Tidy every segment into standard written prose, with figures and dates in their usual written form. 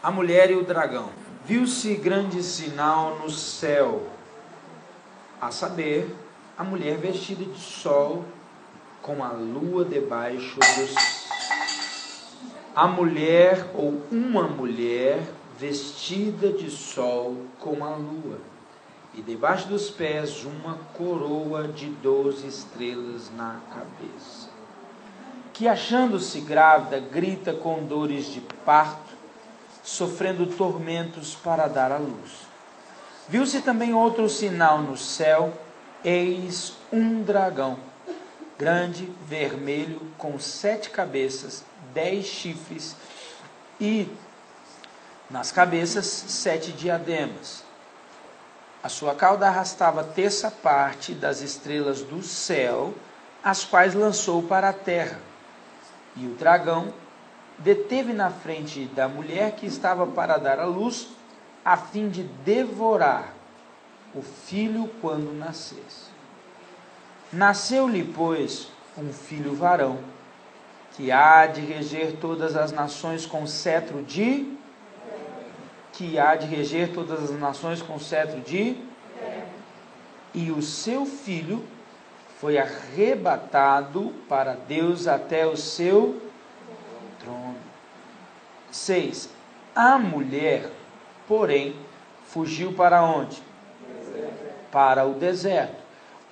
A mulher e o dragão. Viu-se grande sinal no céu, a saber, a mulher vestida de sol, com a lua debaixo dos... A mulher, ou uma mulher, vestida de sol com a lua, e debaixo dos pés uma coroa de 12 estrelas na cabeça, que achando-se grávida, grita com dores de parto, sofrendo tormentos para dar à luz. Viu-se também outro sinal no céu, eis um dragão, grande, vermelho, com 7 cabeças, 10 chifres, e nas cabeças 7 diademas. A sua cauda arrastava terça parte das estrelas do céu, as quais lançou para a terra. E o dragão deteve na frente da mulher que estava para dar à luz, a fim de devorar o filho quando nascesse. Nasceu-lhe, pois, um filho varão, que há de reger todas as nações com cetro de... E o seu filho foi arrebatado para Deus até o seu trono. 6. A mulher, porém, fugiu para onde? Para o deserto,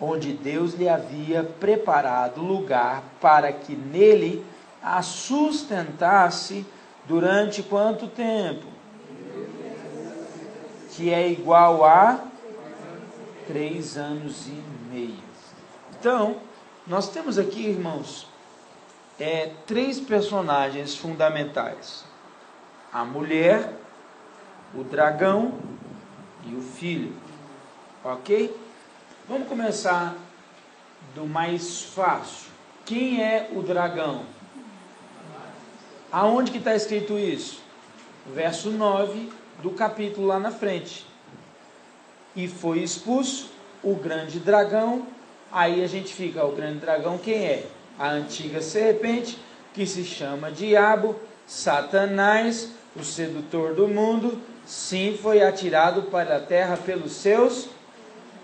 onde Deus lhe havia preparado lugar para que nele a sustentasse durante quanto tempo? Que é igual a 3 anos e meio. Então, nós temos aqui, irmãos, 3 personagens fundamentais: a mulher, o dragão e o filho. Ok? Vamos começar do mais fácil. Quem é o dragão? Aonde que está escrito isso? Verso 9 do capítulo lá na frente. E foi expulso o grande dragão. Aí a gente fica, o grande dragão quem é? A antiga serpente, que se chama Diabo, Satanás, o sedutor do mundo. Sim, foi atirado para a terra pelos seus...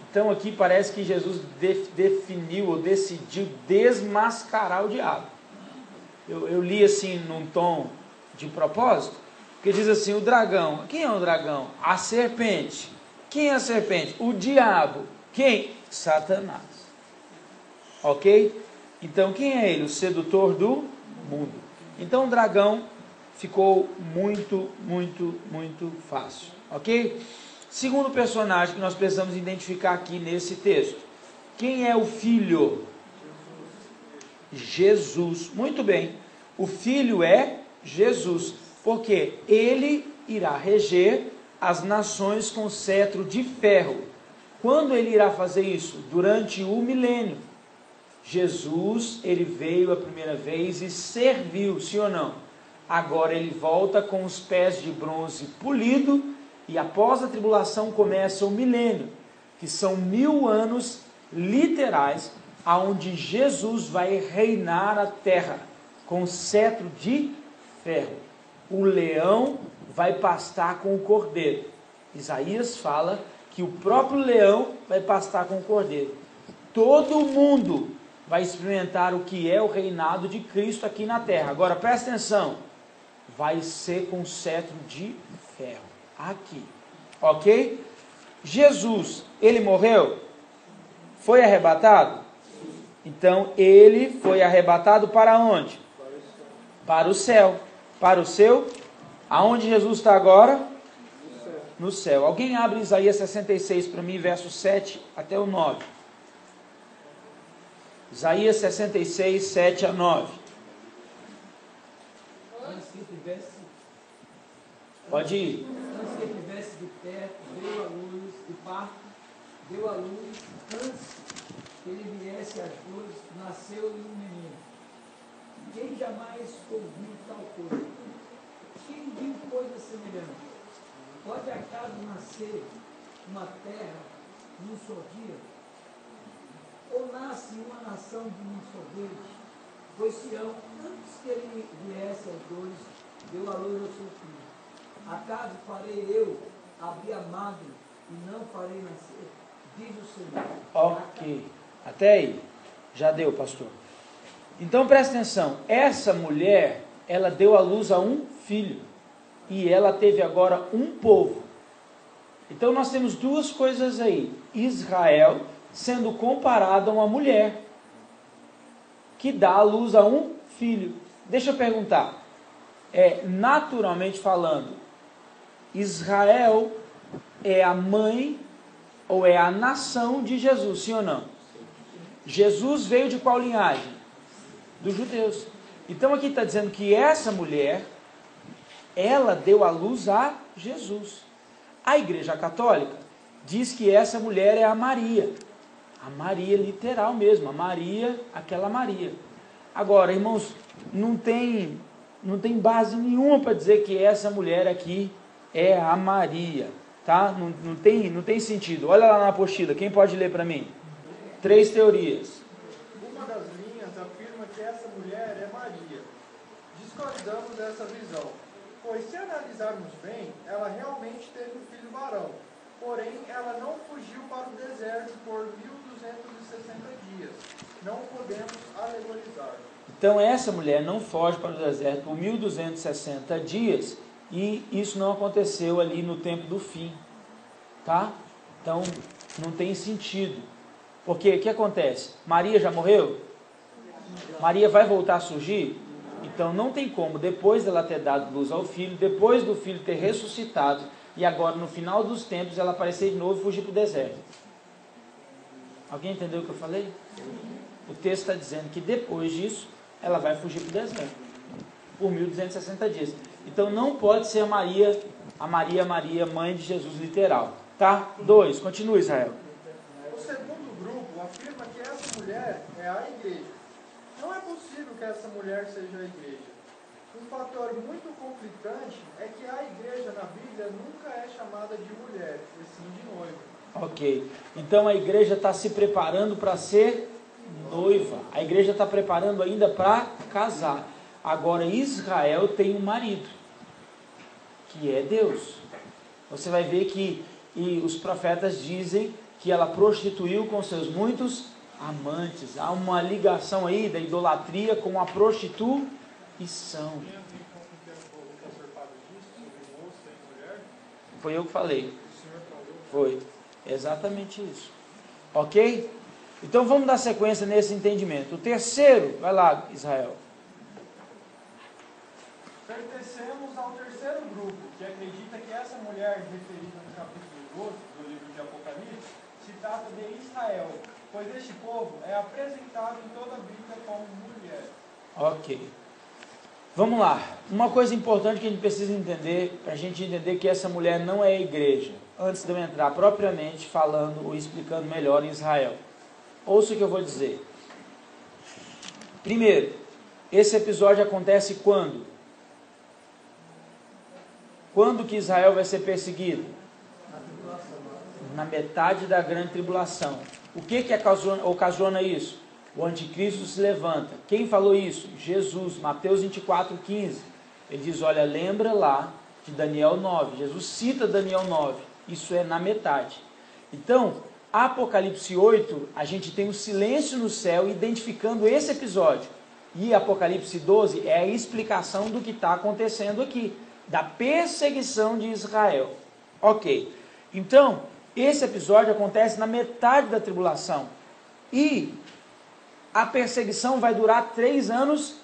Então aqui parece que Jesus definiu ou decidiu desmascarar o diabo. Eu li assim num tom de propósito, porque diz assim, o dragão. Quem é o dragão? A serpente. Quem é a serpente? O diabo. Quem? Satanás. Ok? Então quem é ele? O sedutor do mundo. Então o dragão ficou muito fácil. Ok? Segundo personagem que nós precisamos identificar aqui nesse texto. Quem é o filho? Jesus. Muito bem. O filho é Jesus. Porque ele irá reger as nações com cetro de ferro. Quando ele irá fazer isso? Durante o milênio. Jesus, ele veio a primeira vez e serviu, sim ou não? Agora ele volta com os pés de bronze polido. E após a tribulação começa o milênio, que são 1000 anos literais, aonde Jesus vai reinar a terra com cetro de ferro. O leão vai pastar com o cordeiro. Isaías fala que o próprio leão vai pastar com o cordeiro. Todo mundo vai experimentar o que é o reinado de Cristo aqui na terra. Agora presta atenção, vai ser com cetro de ferro. Aqui, ok? Jesus, ele morreu? Foi arrebatado? Então, ele foi arrebatado para onde? Para o céu. Para o seu? Aonde Jesus está agora? No céu. Alguém abre Isaías 66 para mim, verso 7 até o 9. Isaías 66, 7 a 9. Pode ir. Antes que tivesse de pé, deu a luz, de parto, deu a luz, antes que ele viesse às dores, nasceu-lhe um menino. Quem jamais ouviu tal coisa? Quem viu coisa semelhante? Pode acaso nascer uma terra num só dia? Ou nasce uma nação de um só vez? Pois Sião, antes que ele viesse às dores, deu a luz ao seu filho. Acaso farei eu abrir a madre e não farei nascer? Diz o Senhor. Ok. Até aí. Já deu, pastor. Então presta atenção. Essa mulher, ela deu à luz a um filho. E ela teve agora um povo. Então nós temos duas coisas aí. Israel sendo comparado a uma mulher que dá à luz a um filho. Deixa eu perguntar. Naturalmente falando, Israel é a mãe ou é a nação de Jesus, sim ou não? Jesus veio de qual linhagem? Dos judeus. Então aqui está dizendo que essa mulher, ela deu à luz a Jesus. A Igreja Católica diz que essa mulher é a Maria. A Maria literal mesmo, a Maria, aquela Maria. Agora, irmãos, não tem base nenhuma para dizer que essa mulher aqui é a Maria, tá? Não tem sentido. Olha lá na apostila, quem pode ler para mim? 3 teorias. Uma das linhas afirma que essa mulher é Maria. Discordamos dessa visão, pois se analisarmos bem, ela realmente teve um filho varão, porém ela não fugiu para o deserto por 1260 dias. Não podemos alegorizar. Então essa mulher não foge para o deserto por 1260 dias e isso não aconteceu ali no tempo do fim, tá? Então não tem sentido. Porque o que acontece? Maria já morreu? Maria vai voltar a surgir? Então não tem como, depois dela ter dado luz ao filho, depois do filho ter ressuscitado e agora no final dos tempos ela aparecer de novo e fugir para o deserto. Alguém entendeu o que eu falei? O texto está dizendo que depois disso ela vai fugir para o deserto por 1260 dias. Então não pode ser a Maria, mãe de Jesus literal, tá? 2, continua, Israel. O segundo grupo afirma que essa mulher é a igreja. Não é possível que essa mulher seja a igreja. Um fator muito conflitante é que a igreja na Bíblia nunca é chamada de mulher, e sim de noiva. Ok, então a igreja está se preparando para ser noiva. A igreja está preparando ainda para casar. Agora Israel tem um marido, que é Deus. Você vai ver que os profetas dizem que ela prostituiu com seus muitos amantes. Há uma ligação aí da idolatria com a prostituição. Foi eu que falei. Foi exatamente isso. Ok? Então vamos dar sequência nesse entendimento. O terceiro, vai lá, Israel. Pertencemos ao terceiro grupo, que acredita que essa mulher referida no capítulo 12 do livro de Apocalipse se trata de Israel, pois este povo é apresentado em toda a Bíblia como mulher. Ok. Vamos lá. Uma coisa importante que a gente precisa entender, para a gente entender que essa mulher não é a igreja, antes de eu entrar propriamente falando ou explicando melhor em Israel. Ouça o que eu vou dizer. Primeiro, esse episódio acontece quando? Quando que Israel vai ser perseguido? Na metade da grande tribulação. O que ocasiona isso? O anticristo se levanta. Quem falou isso? Jesus, Mateus 24:15. Ele diz, olha, lembra lá de Daniel 9. Jesus cita Daniel 9. Isso é na metade. Então, Apocalipse 8, a gente tem um silêncio no céu identificando esse episódio. E Apocalipse 12 é a explicação do que está acontecendo aqui, da perseguição de Israel. Ok. Então, esse episódio acontece na metade da tribulação. E a perseguição vai durar 3 anos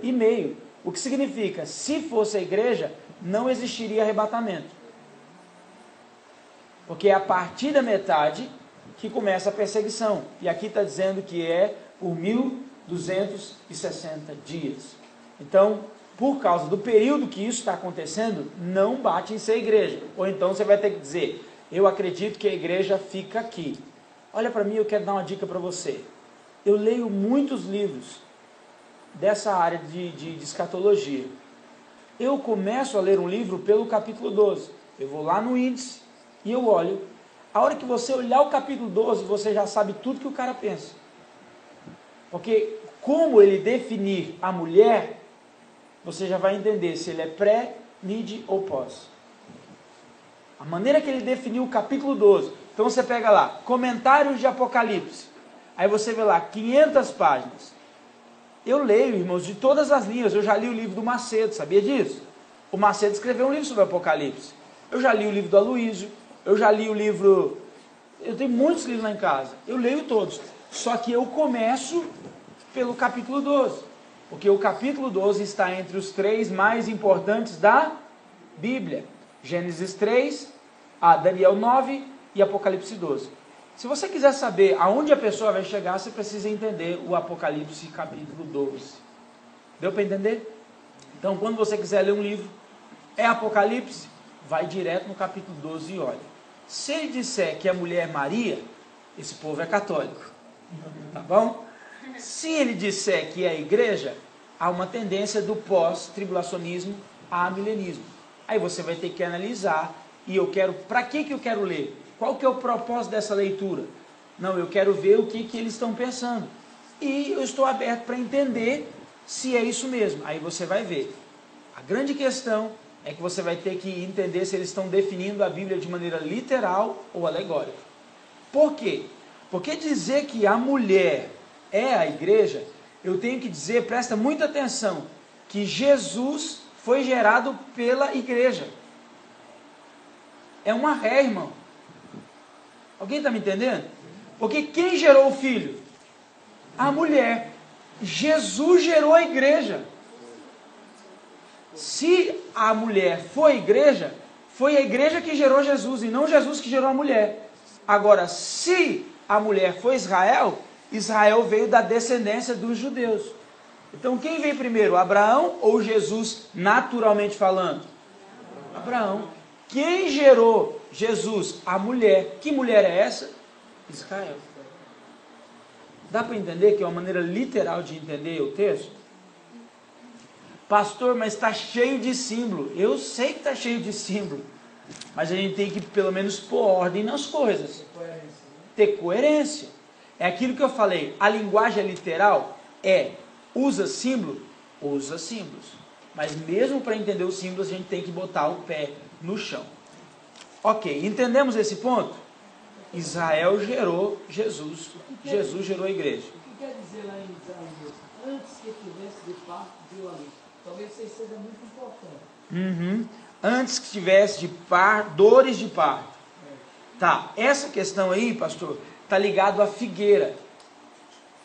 e meio. O que significa, se fosse a igreja, não existiria arrebatamento. Porque é a partir da metade que começa a perseguição. E aqui está dizendo que é por 1260 dias. Então, por causa do período que isso está acontecendo, não bate em ser igreja. Ou então você vai ter que dizer, eu acredito que a igreja fica aqui. Olha para mim, eu quero dar uma dica para você. Eu leio muitos livros dessa área de escatologia. Eu começo a ler um livro pelo capítulo 12. Eu vou lá no índice e eu olho. A hora que você olhar o capítulo 12, você já sabe tudo que o cara pensa. Porque como ele definir a mulher, você já vai entender se ele é pré mid ou pós. A maneira que ele definiu o capítulo 12. Então você pega lá, comentários de Apocalipse. Aí você vê lá, 500 páginas. Eu leio, irmãos, de todas as linhas. Eu já li o livro do Macedo, sabia disso? O Macedo escreveu um livro sobre Apocalipse. Eu já li o livro do Aloísio. Eu já li o livro... Eu tenho muitos livros lá em casa. Eu leio todos. Só que eu começo pelo capítulo 12. Porque o capítulo 12 está entre os 3 mais importantes da Bíblia. Gênesis 3, Daniel 9 e Apocalipse 12. Se você quiser saber aonde a pessoa vai chegar, você precisa entender o Apocalipse capítulo 12. Deu para entender? Então, quando você quiser ler um livro, é Apocalipse, vai direto no capítulo 12 e olha. Se ele disser que a mulher é Maria, esse povo é católico. Tá bom? Se ele disser que é a igreja, há uma tendência do pós-tribulacionismo a milenismo. Aí você vai ter que analisar, e eu quero, para que eu quero ler? Qual que é o propósito dessa leitura? Não, eu quero ver o que eles estão pensando. E eu estou aberto para entender se é isso mesmo. Aí você vai ver. A grande questão é que você vai ter que entender se eles estão definindo a Bíblia de maneira literal ou alegórica. Por quê? Porque dizer que a mulher é a igreja, eu tenho que dizer, presta muita atenção, que Jesus foi gerado pela igreja. É uma ré, irmão. Alguém está me entendendo? Porque quem gerou o filho? A mulher. Jesus gerou a igreja. Se a mulher foi igreja, foi a igreja que gerou Jesus e não Jesus que gerou a mulher. Agora, se a mulher foi Israel, Israel veio da descendência dos judeus. Então, quem veio primeiro, Abraão ou Jesus, naturalmente falando? Abraão. Quem gerou Jesus? A mulher. Que mulher é essa? Israel. Dá para entender que é uma maneira literal de entender o texto? Pastor, mas está cheio de símbolo. Eu sei que está cheio de símbolo. Mas a gente tem que pelo menos pôr ordem nas coisas. Ter coerência. É aquilo que eu falei. A linguagem literal é usa símbolo? Usa símbolos. Mas mesmo para entender os símbolos, a gente tem que botar o pé no chão. Ok, entendemos esse ponto? Israel gerou Jesus. Jesus gerou a igreja. O que quer dizer lá em Isaías? Antes que tivesse de parto, deu a luz. Talvez isso seja muito importante. Antes que tivesse de dores de parto. Tá, essa questão aí, pastor, está ligado à figueira.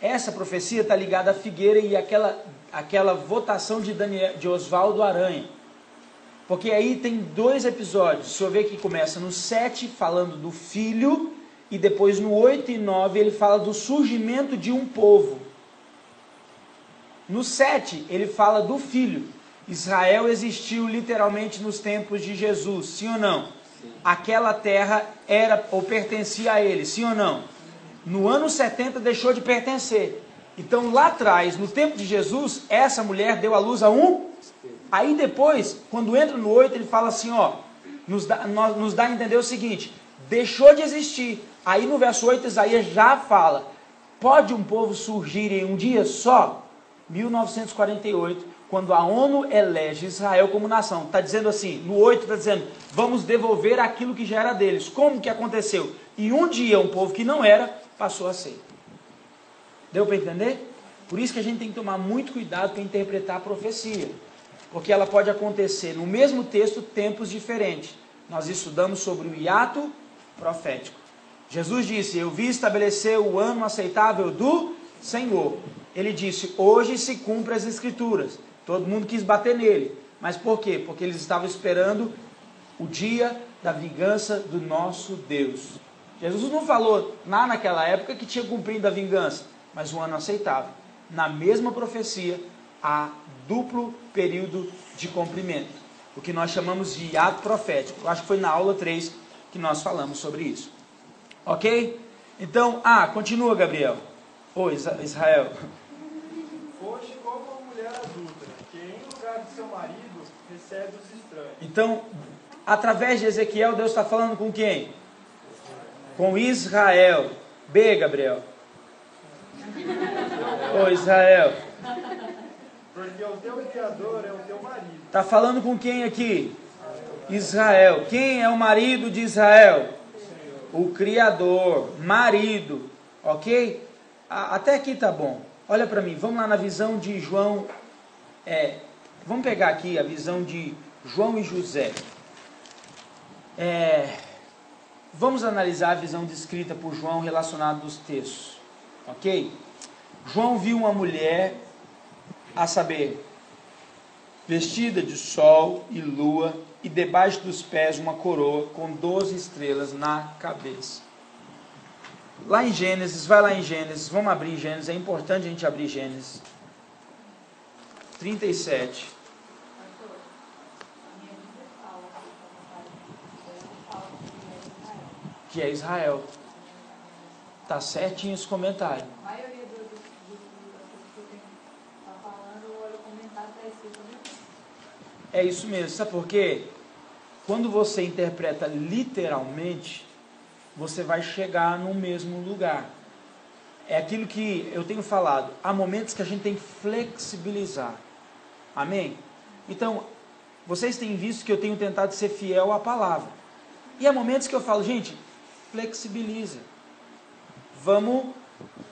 Essa profecia está ligada à figueira e aquela votação de Oswaldo Aranha. Porque aí tem 2 episódios. Se eu ver que começa no 7 falando do filho, e depois no 8 e 9 ele fala do surgimento de um povo. No 7 ele fala do filho. Israel existiu literalmente nos tempos de Jesus, sim ou não? Sim. Aquela terra era ou pertencia a ele, sim ou não? No ano 70 deixou de pertencer. Então lá atrás, no tempo de Jesus, essa mulher deu à luz a um. Aí depois, quando entra no 8, ele fala assim, ó, nos dá a entender o seguinte, deixou de existir. Aí no verso 8, Isaías já fala, pode um povo surgir em um dia só? 1948, quando a ONU elege Israel como nação. Está dizendo assim, no 8 está dizendo, vamos devolver aquilo que já era deles. Como que aconteceu? E um dia um povo que não era, passou a ser. Deu para entender? Por isso que a gente tem que tomar muito cuidado para interpretar a profecia. Porque ela pode acontecer no mesmo texto, tempos diferentes. Nós estudamos sobre o hiato profético. Jesus disse, eu vi estabelecer o ano aceitável do Senhor. Ele disse, hoje se cumpre as escrituras. Todo mundo quis bater nele. Mas por quê? Porque eles estavam esperando o dia da vingança do nosso Deus. Jesus não falou lá naquela época que tinha cumprido a vingança, mas o ano aceitável. Na mesma profecia, há duplo período de cumprimento, o que nós chamamos de hiato profético. Eu acho que foi na aula 3 que nós falamos sobre isso. Ok? Então, continua, Gabriel. Israel. Foste como uma mulher adulta, que em lugar de seu marido recebe os estranhos. Então, através de Ezequiel, Deus está falando com quem? Com Israel. B, Gabriel. Israel. Porque o teu Criador é o teu marido. Está falando com quem aqui? Israel. Quem é o marido de Israel? O Criador, marido. Ok? Até aqui tá bom. Olha para mim, vamos lá na visão de João. Vamos pegar aqui a visão de João e José. Vamos analisar a visão descrita por João relacionada dos textos. Ok? João viu uma mulher, a saber, vestida de sol e lua, e debaixo dos pés uma coroa com 12 estrelas na cabeça. Lá em Gênesis, vai lá em Gênesis, vamos abrir Gênesis, é importante a gente abrir Gênesis 37. Que é Israel. Está certinho esse comentário. A maioria das coisas que eu tenho que estar falando, olha o comentário, está escrito mesmo. É isso mesmo, sabe por quê? Quando você interpreta literalmente, você vai chegar no mesmo lugar. É aquilo que eu tenho falado. Há momentos que a gente tem que flexibilizar. Amém? Então, vocês têm visto que eu tenho tentado ser fiel à palavra. E há momentos que eu falo, gente, flexibiliza. Vamos,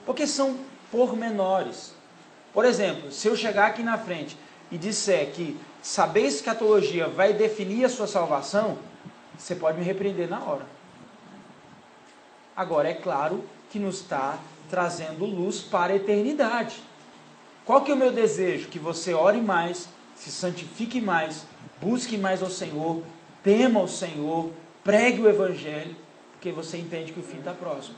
porque são pormenores. Por exemplo, se eu chegar aqui na frente e disser que saber escatologia vai definir a sua salvação, você pode me repreender na hora. Agora, é claro que nos está trazendo luz para a eternidade. Qual que é o meu desejo? Que você ore mais, se santifique mais, busque mais ao Senhor, tema ao Senhor, pregue o Evangelho, porque você entende que o fim está próximo.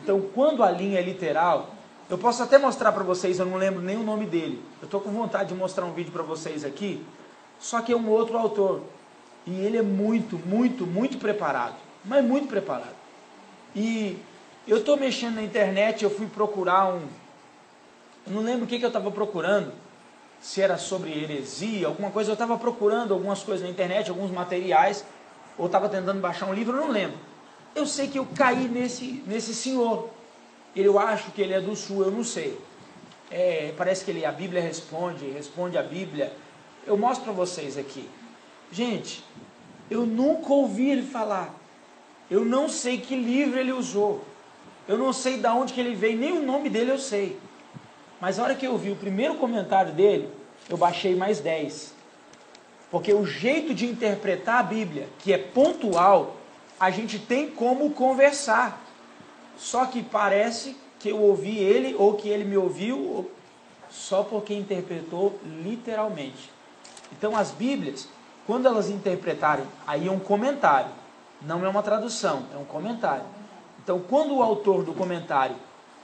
Então, quando a linha é literal, eu posso até mostrar para vocês, eu não lembro nem o nome dele. Eu estou com vontade de mostrar um vídeo para vocês aqui, só que é um outro autor. E ele é muito, muito, muito preparado. Mas muito preparado. E eu estou mexendo na internet, eu fui procurar eu não lembro o que eu estava procurando, se era sobre heresia, alguma coisa, eu estava procurando algumas coisas na internet, alguns materiais, ou estava tentando baixar um livro, eu não lembro. Eu sei que eu caí nesse senhor. Eu acho que ele é do sul, eu não sei. Parece que a Bíblia responde a Bíblia. Eu mostro para vocês aqui. Gente, eu nunca ouvi ele falar. Eu não sei que livro ele usou. Eu não sei de onde que ele veio, nem o nome dele eu sei. Mas a hora que eu vi o primeiro comentário dele, eu baixei mais 10. Porque o jeito de interpretar a Bíblia, que é pontual, a gente tem como conversar. Só que parece que eu ouvi ele, ou que ele me ouviu, só porque interpretou literalmente. Então as Bíblias, quando elas interpretarem, aí é um comentário. Não é uma tradução, é um comentário. Então, quando o autor do comentário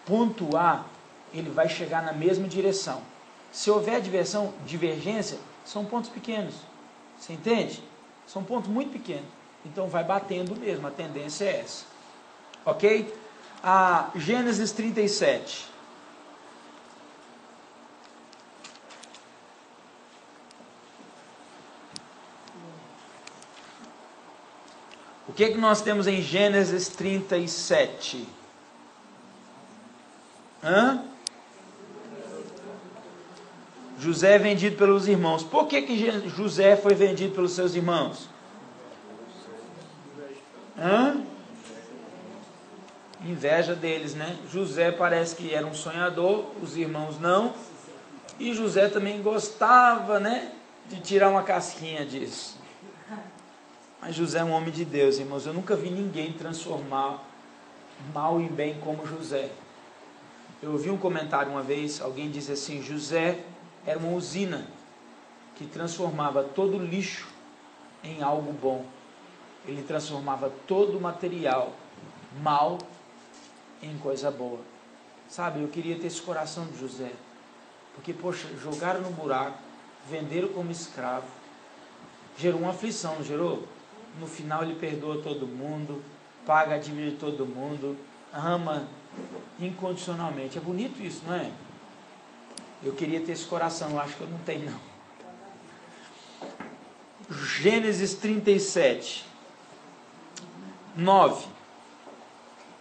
pontuar, ele vai chegar na mesma direção. Se houver divergência, são pontos pequenos. Você entende? São pontos muito pequenos. Então, vai batendo mesmo. A tendência é essa. Ok? Gênesis 37. O que nós temos em Gênesis 37? José é vendido pelos irmãos. Por que José foi vendido pelos seus irmãos? Inveja deles, né? José parece que era um sonhador, os irmãos não. E José também gostava, né, de tirar uma casquinha disso. Mas José é um homem de Deus, irmãos. Eu nunca vi ninguém transformar mal em bem como José. Eu ouvi um comentário uma vez, alguém disse assim, José era uma usina que transformava todo lixo em algo bom. Ele transformava todo o material mal em coisa boa. Sabe, eu queria ter esse coração de José. Porque, poxa, jogaram no buraco, venderam como escravo, gerou uma aflição, não gerou? No final ele perdoa todo mundo, paga a dívida de todo mundo, ama incondicionalmente. É bonito isso, não é? Eu queria ter esse coração, eu acho que eu não tenho não. Gênesis 37, 9.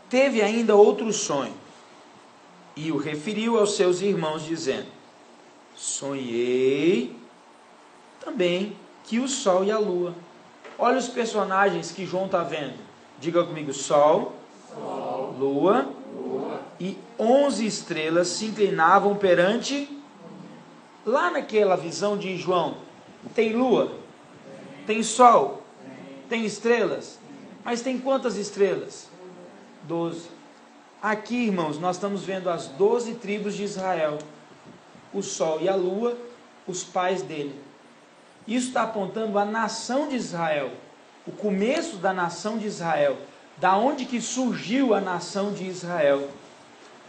Teve ainda outro sonho, e o referiu aos seus irmãos, dizendo, sonhei também que o sol e a lua. Olha os personagens que João está vendo. Diga comigo: sol, lua, e 11 estrelas se inclinavam perante. Lá naquela visão de João, tem lua, tem sol, tem estrelas, mas tem quantas estrelas? 12. Aqui, irmãos, nós estamos vendo as 12 tribos de Israel, o sol e a lua, os pais dele. Isso está apontando a nação de Israel, o começo da nação de Israel, da onde que surgiu a nação de Israel.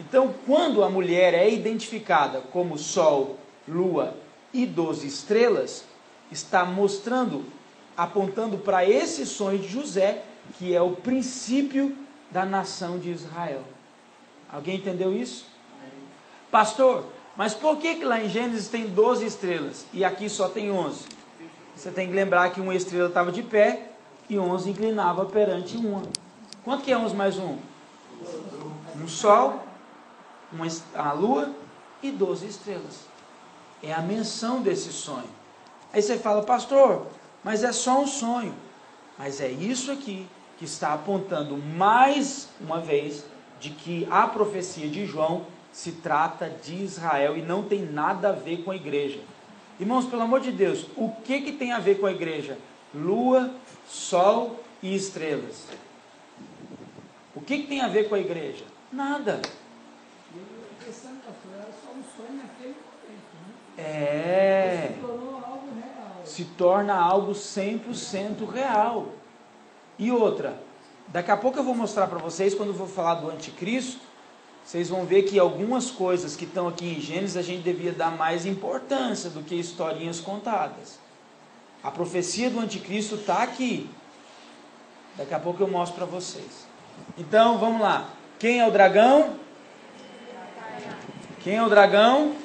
Então, quando a mulher é identificada como sol, lua e 12 estrelas, está mostrando, apontando para esse sonho de José, que é o princípio da nação de Israel. Alguém entendeu isso? Pastor, mas por que lá em Gênesis tem 12 estrelas e aqui só tem 11? Você tem que lembrar que uma estrela estava de pé e 11 inclinava perante uma. Quanto que é 11 mais 1? Um sol, a lua e 12 estrelas. É a menção desse sonho. Aí você fala: pastor, mas é só um sonho. Mas é isso aqui que está apontando mais uma vez de que a profecia de João se trata de Israel e não tem nada a ver com a igreja. Irmãos, pelo amor de Deus, o que tem a ver com a igreja? Lua, sol e estrelas. O que tem a ver com a igreja? Nada. Pensando, pastor, era só um sonho naquele momento, né? É. Se tornou algo real. Se torna algo 100% real. E outra, daqui a pouco eu vou mostrar para vocês, quando eu vou falar do anticristo, vocês vão ver que algumas coisas que estão aqui em Gênesis a gente devia dar mais importância do que historinhas contadas. A profecia do anticristo está aqui. Daqui a pouco eu mostro para vocês. Então, vamos lá. Quem é o dragão? Quem é o dragão?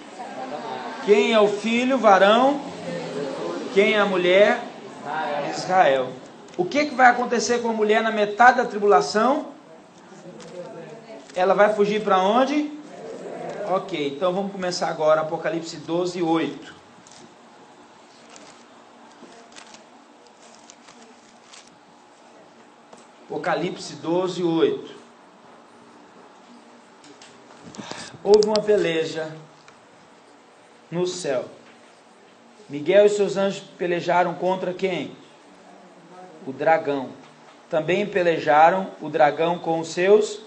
Quem é o filho, varão? Quem é a mulher? Israel. O que vai acontecer com a mulher na metade da tribulação? Ela vai fugir para onde? Ok, então vamos começar agora, Apocalipse 12, 8. Apocalipse 12, 8. Houve uma peleja no céu. Miguel e seus anjos pelejaram contra quem? O dragão. Também pelejaram o dragão com os seus.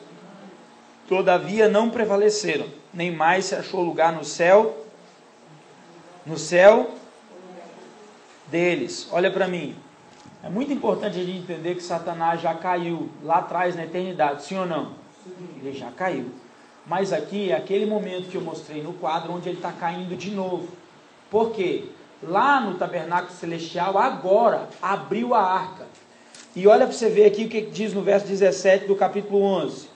Todavia não prevaleceram, nem mais se achou lugar no céu deles. Olha para mim. É muito importante a gente entender que Satanás já caiu lá atrás na eternidade, sim ou não? Ele já caiu. Mas aqui é aquele momento que eu mostrei no quadro onde ele está caindo de novo. Por quê? Lá no tabernáculo celestial, agora, abriu a arca. E olha para você ver aqui o que diz no verso 17 do capítulo 11.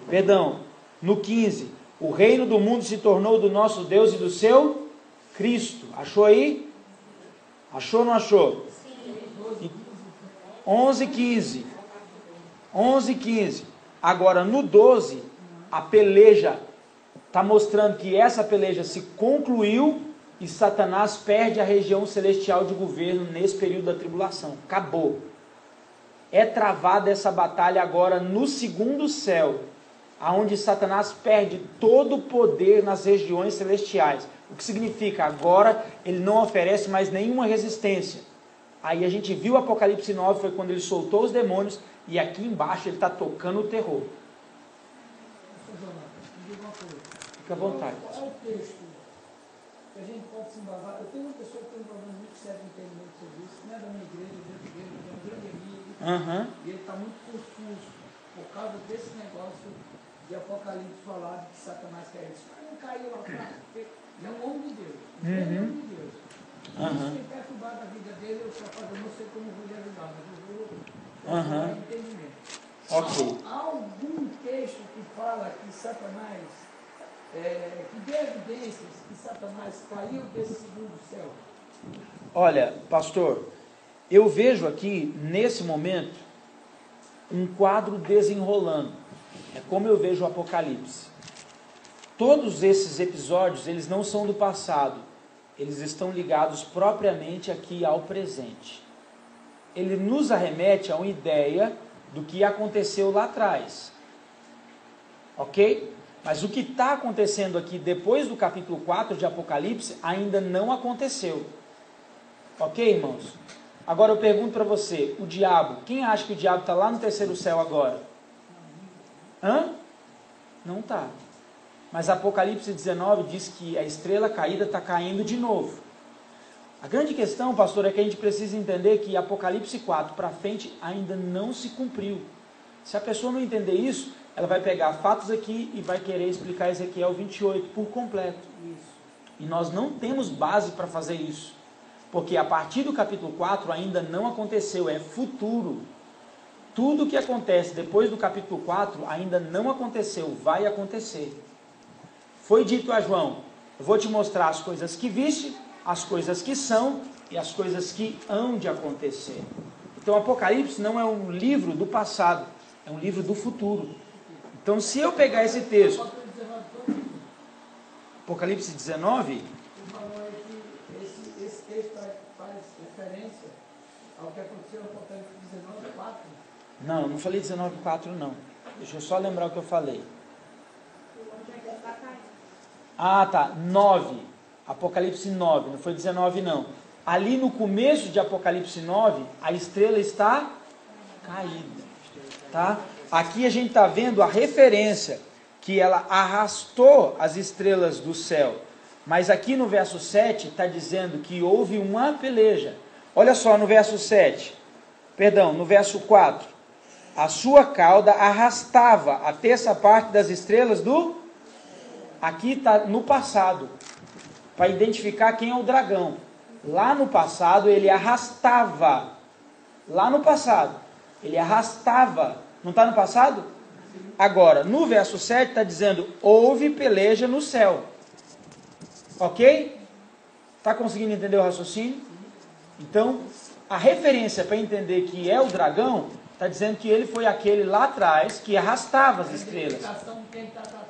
Perdão, no 15. O reino do mundo se tornou do nosso Deus e do seu Cristo. Achou aí? Achou ou não achou? Sim. 11, 15. 11, 15. Agora no 12, a peleja está mostrando que essa peleja se concluiu e Satanás perde a região celestial de governo nesse período da tribulação. Acabou. É travada essa batalha agora no segundo céu, aonde Satanás perde todo o poder nas regiões celestiais. O que significa, agora ele não oferece mais nenhuma resistência. Aí a gente viu o Apocalipse 9, foi quando ele soltou os demônios, e aqui embaixo ele está tocando o terror. Fica à vontade. Qual é o texto que a gente pode se embasar? Eu tenho uma pessoa que tem um problema muito sério de entendimento sobre isso, não é da minha igreja, dentro dele, é um grande amigo, e ele está muito confuso por causa desse negócio de Apocalipse falar de que Satanás quer isso. Mas não caiu lá atrás, porque ele é um homem de Deus. Ele é um homem de Deus. Isso tem perturbado a vida dele, eu só faço, eu não sei como vou lhe ajudar, mas eu vou dar entendimento. Ok. Há algum texto que fala que Satanás, que dê evidências que Satanás caiu desse segundo céu? Olha, pastor, eu vejo aqui, nesse momento, um quadro desenrolando. É como eu vejo o Apocalipse. Todos esses episódios, eles não são do passado. eles estão ligados propriamente aqui ao presente. Ele nos arremete a uma ideia do que aconteceu lá atrás. Ok? Mas o que está acontecendo aqui depois do capítulo 4 de Apocalipse ainda não aconteceu. Ok, irmãos? Agora eu pergunto para você, o diabo, quem acha que o diabo está lá no terceiro céu agora? Hã? Não está. Mas Apocalipse 19 diz que a estrela caída está caindo de novo. A grande questão, pastor, é que a gente precisa entender que Apocalipse 4 para frente ainda não se cumpriu. Se a pessoa não entender isso, ela vai pegar fatos aqui e vai querer explicar Ezequiel 28 por completo. E nós não temos base para fazer isso. Porque a partir do capítulo 4 ainda não aconteceu, é futuro. Tudo que acontece depois do capítulo 4 ainda não aconteceu, vai acontecer. Foi dito a João, eu vou te mostrar as coisas que viste, as coisas que são e as coisas que hão de acontecer. Então Apocalipse não é um livro do passado, é um livro do futuro. Então se eu pegar esse texto, Apocalipse 19... Esse texto faz referência ao que aconteceu no Apocalipse 19:4. Não falei 19:4 não. Deixa eu só lembrar o que eu falei. Ah, tá, 9. Apocalipse 9, não foi 19 não. Ali no começo de Apocalipse 9, a estrela está caída. Tá? Aqui a gente está vendo a referência que ela arrastou as estrelas do céu. Mas aqui no verso 7 está dizendo que houve uma peleja. Olha só no verso 7. Perdão, no verso 4. A sua cauda arrastava a terça parte das estrelas do... Aqui está no passado. Para identificar quem é o dragão. Lá no passado ele arrastava. Lá no passado. Ele arrastava. Não está no passado? Agora, no verso 7 está dizendo, houve peleja no céu. Ok? Está conseguindo entender o raciocínio? Então, a referência para entender que é o dragão, está dizendo que ele foi aquele lá atrás que arrastava as estrelas.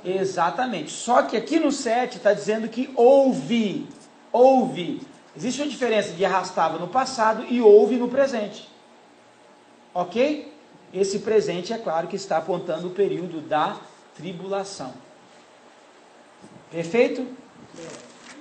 Exatamente. Só que aqui no 7 está dizendo que houve. Existe uma diferença de arrastava no passado e houve no presente. Ok? Esse presente, é claro, que está apontando o período da tribulação. Perfeito?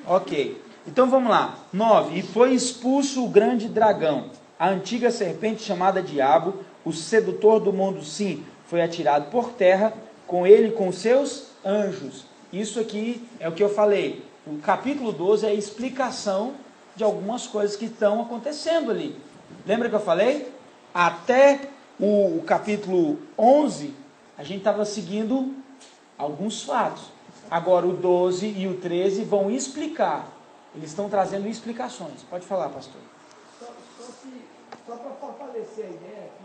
Ok. Então vamos lá. 9. E foi expulso o grande dragão, a antiga serpente chamada Diabo, o sedutor do mundo, sim, foi atirado por terra, com ele e com seus anjos. Isso aqui é o que eu falei. O capítulo 12 é a explicação de algumas coisas que estão acontecendo ali. Lembra que eu falei? Até o capítulo 11, a gente estava seguindo alguns fatos. Agora o 12 e o 13 vão explicar. Eles estão trazendo explicações. Pode falar, pastor. Só para fortalecer a ideia aqui,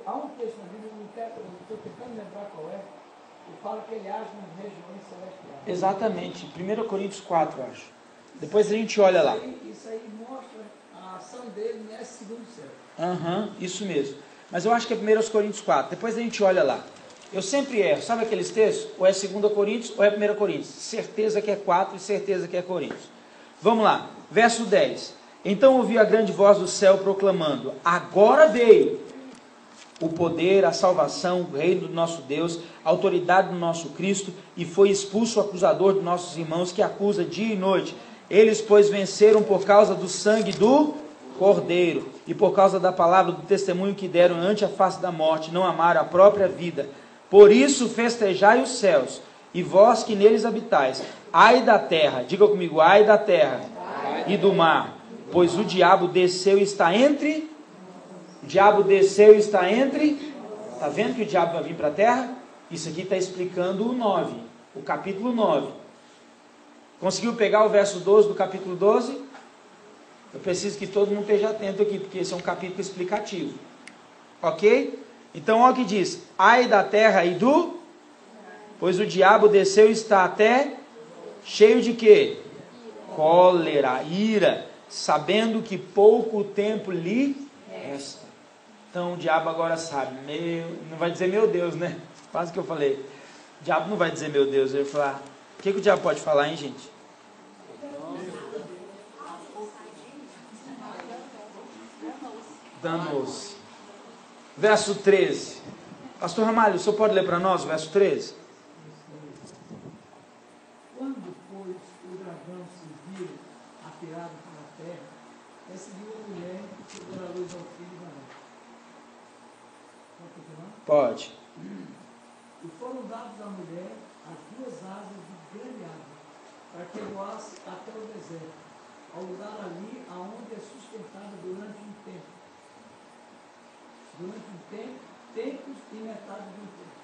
há um texto na Bíblia, eu estou tentando lembrar qual é, que fala que ele age nas regiões celestiais. Exatamente, 1 Coríntios 4, acho. Depois a gente olha lá. Isso aí mostra a ação dele nesse segundo céu. Isso mesmo. Mas eu acho que é 1 Coríntios 4. Depois a gente olha lá. Eu sempre erro. Sabe aqueles textos? Ou é 2 Coríntios ou é 1 Coríntios. Certeza que é 4 e certeza que é Coríntios. Vamos lá. Verso 10. Então ouvi a grande voz do céu proclamando: agora veio o poder, a salvação, o reino do nosso Deus, a autoridade do nosso Cristo, e foi expulso o acusador de nossos irmãos, que acusa dia e noite. Eles, pois, venceram por causa do sangue do Cordeiro, e por causa da palavra do testemunho que deram ante a face da morte, não amaram a própria vida. Por isso festejai os céus, e vós que neles habitais. Ai da terra, diga comigo, ai da terra e do mar, pois o diabo desceu e está entre... Está vendo que o diabo vai vir para a terra? Isso aqui está explicando o 9, o capítulo 9. Conseguiu pegar o verso 12 do capítulo 12? Eu preciso que todo mundo esteja atento aqui, porque esse é um capítulo explicativo. Ok? Então olha o que diz: ai da terra e do... Pois o diabo desceu e está até cheio de quê? Cólera, ira, sabendo que pouco tempo lhe resta. Então o diabo agora sabe, não vai dizer meu Deus, né? Quase que eu falei. O diabo não vai dizer meu Deus, ele vai falar. O que o diabo pode falar, hein, gente? Estamos. Verso 13. Pastor Ramalho, o senhor pode ler para nós o verso 13? Quando, pois, o dragão se viu atirado para a terra, perseguiu a mulher que deu a luz ao filho varão. Pode continuar? Pode. E foram dados à mulher as duas asas de grande árvore, para que voasse até o deserto, ao lugar ali aonde é sustentada durante um tempo. Durante um tempo, tempos e metade de um tempo.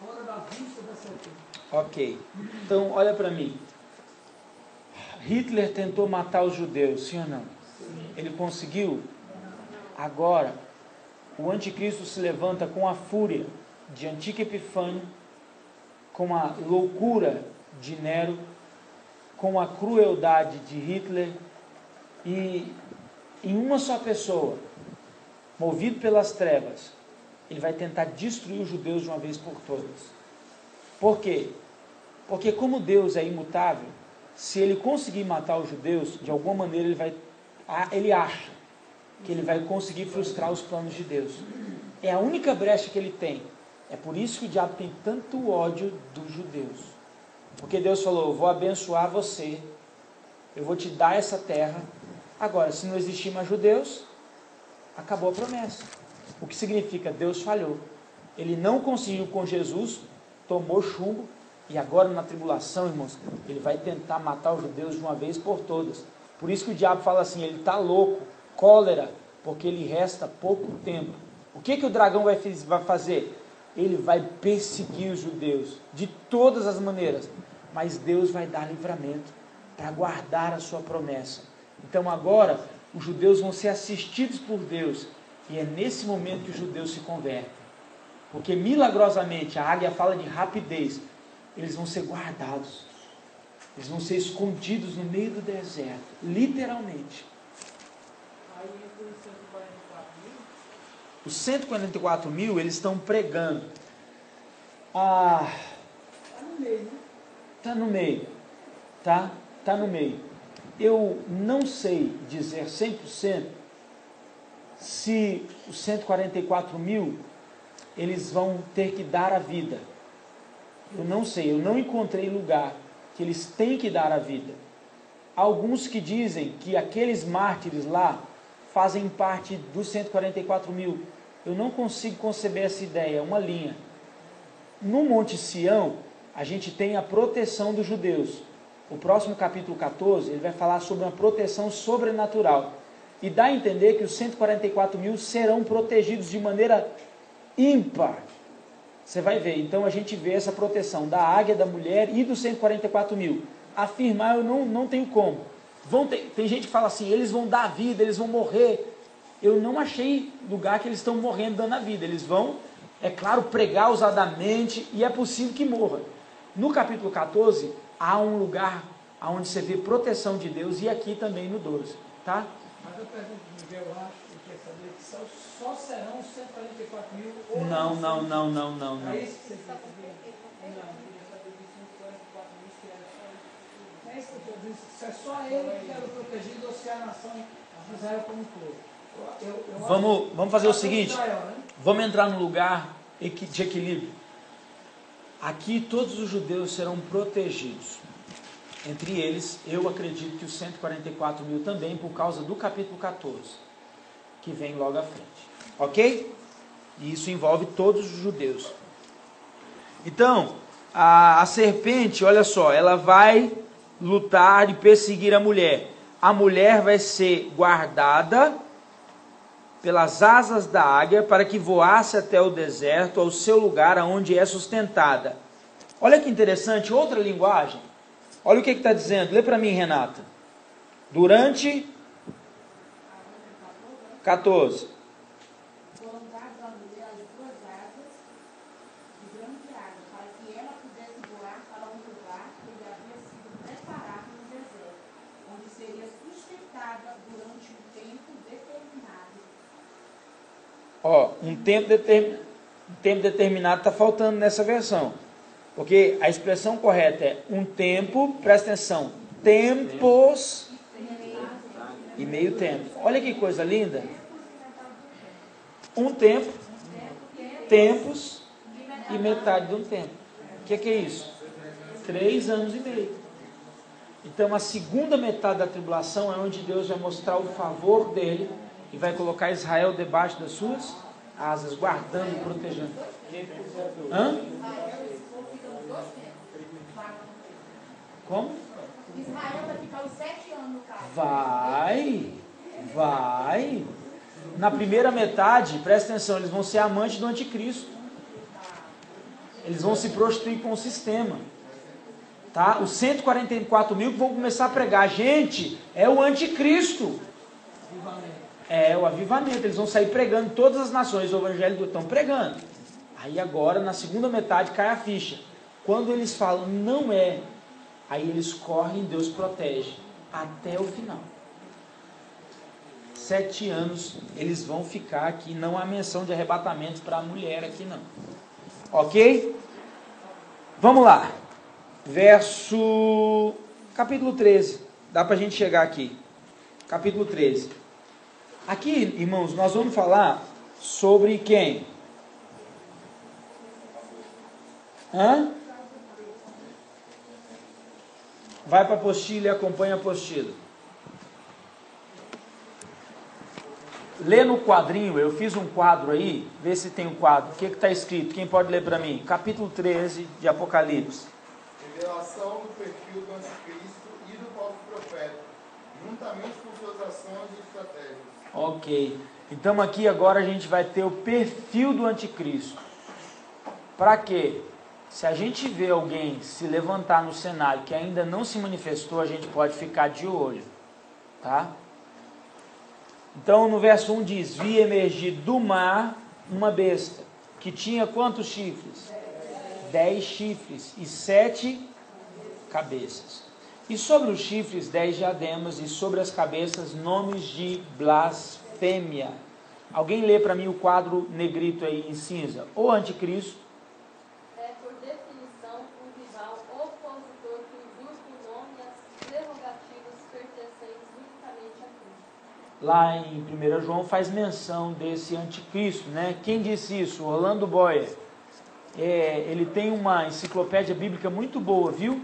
Fora da vista da serpente. Ok. Então, olha para mim. Hitler tentou matar os judeus, sim ou não? Sim. Ele conseguiu? Agora, o anticristo se levanta com a fúria de Antíoco Epifânio, com a loucura de Nero, com a crueldade de Hitler, e em uma só pessoa, movido pelas trevas, ele vai tentar destruir os judeus de uma vez por todas. Por quê? Porque como Deus é imutável, se ele conseguir matar os judeus, de alguma maneira ele acha que ele vai conseguir frustrar os planos de Deus. É a única brecha que ele tem. É por isso que o diabo tem tanto ódio dos judeus. Porque Deus falou, eu vou abençoar você, eu vou te dar essa terra. Agora, se não existir mais judeus, acabou a promessa. O que significa? Deus falhou. Ele não conseguiu com Jesus, tomou chumbo, e agora na tribulação, irmãos, ele vai tentar matar os judeus de uma vez por todas. Por isso que o diabo fala assim, ele está louco, cólera, porque lhe resta pouco tempo. O que o dragão vai fazer? Ele vai perseguir os judeus de todas as maneiras, mas Deus vai dar livramento para guardar a sua promessa. Então agora os judeus vão ser assistidos por Deus, e é nesse momento que os judeus se convertem, porque milagrosamente a águia fala de rapidez. Eles vão ser guardados, eles vão ser escondidos no meio do deserto, literalmente. Aí os 144 mil? Os 144 mil, eles estão pregando. Está no meio, né? Está no meio, tá? Está no meio. Eu não sei dizer 100% se os 144 mil, eles vão ter que dar a vida. Eu não sei, eu não encontrei lugar que eles têm que dar a vida. Há alguns que dizem que aqueles mártires lá fazem parte dos 144 mil. Eu não consigo conceber essa ideia, é uma linha. No Monte Sião, a gente tem a proteção dos judeus. O próximo capítulo 14, ele vai falar sobre uma proteção sobrenatural. E dá a entender que os 144 mil serão protegidos de maneira ímpar. Você vai ver, então a gente vê essa proteção da águia, da mulher e dos 144 mil. Afirmar eu não tenho como. Tem gente que fala assim, eles vão dar a vida, eles vão morrer. Eu não achei lugar que eles estão morrendo dando a vida. Eles vão, é claro, pregar ousadamente, e é possível que morra. No capítulo 14, há um lugar onde você vê proteção de Deus, e aqui também no 12, tá? Mas eu pergunto, eu acho que quer saber que só serão 144 mil ou Não. É isso que você está dizendo? É isso que eu estou dizendo. Se é só ele que era protegido ou se é a nação de Israel como um todo. Vamos fazer o seguinte, vamos entrar num lugar de equilíbrio. Aqui todos os judeus serão protegidos. Entre eles, eu acredito que os 144 mil também, por causa do capítulo 14, que vem logo à frente. Ok? E isso envolve todos os judeus. Então, a serpente, olha só, ela vai lutar e perseguir a mulher. A mulher vai ser guardada pelas asas da águia para que voasse até o deserto, ao seu lugar onde é sustentada. Olha que interessante, outra linguagem. Olha o que está dizendo. Lê para mim, Renata. Durante 14. Foram dados à mulher as duas asas de grande água, para que ela pudesse voar para um lugar que lhe havia sido preparado no deserto, onde seria sustentada durante um tempo determinado. Um tempo determinado está faltando nessa versão. Porque a expressão correta é um tempo, presta atenção, tempos e meio tempo. Olha que coisa linda. Um tempo, tempos e metade de um tempo. O que é isso? 3 anos e meio. Então a segunda metade da tribulação é onde Deus vai mostrar o favor dele e vai colocar Israel debaixo das suas asas, guardando e protegendo. Hã? Como? Israel vai ficar os 7 anos no caso. Vai. Na primeira metade, presta atenção, eles vão ser amantes do anticristo. Eles vão se prostituir com o sistema. Tá? Os 144 mil que vão começar a pregar. Gente, é o anticristo. É o avivamento. Eles vão sair pregando em todas as nações. O evangelho estão pregando. Aí agora, na segunda metade, cai a ficha. Quando eles falam, não é, aí eles correm, Deus protege. Até o final. 7 anos eles vão ficar aqui. Não há menção de arrebatamento para a mulher aqui não. Ok? Vamos lá. Capítulo 13. Dá para a gente chegar aqui. Capítulo 13. Aqui, irmãos, nós vamos falar sobre quem? Vai para a apostila e acompanha a apostila. Lê no quadrinho, eu fiz um quadro aí, vê se tem um quadro. O que está escrito? Quem pode ler para mim? Capítulo 13 de Apocalipse. Revelação do perfil do anticristo e do falso profeta, juntamente com suas ações e estratégias. Ok. Então aqui agora a gente vai ter o perfil do anticristo. Para quê? Se a gente vê alguém se levantar no cenário que ainda não se manifestou, a gente pode ficar de olho. Tá? Então no verso 1 diz, vi emergir do mar uma besta, que tinha quantos chifres? 10 chifres e 7 cabeças. E sobre os chifres 10 diademas, e sobre as cabeças nomes de blasfêmia. Alguém lê para mim o quadro negrito aí em cinza? O anticristo. É por definição um rival opositor que usurpa o nome e as prerrogativas pertencentes unicamente a Cristo. Lá em 1 João faz menção desse anticristo, né? Quem disse isso? Orlando Boyer. Ele tem uma enciclopédia bíblica muito boa, viu?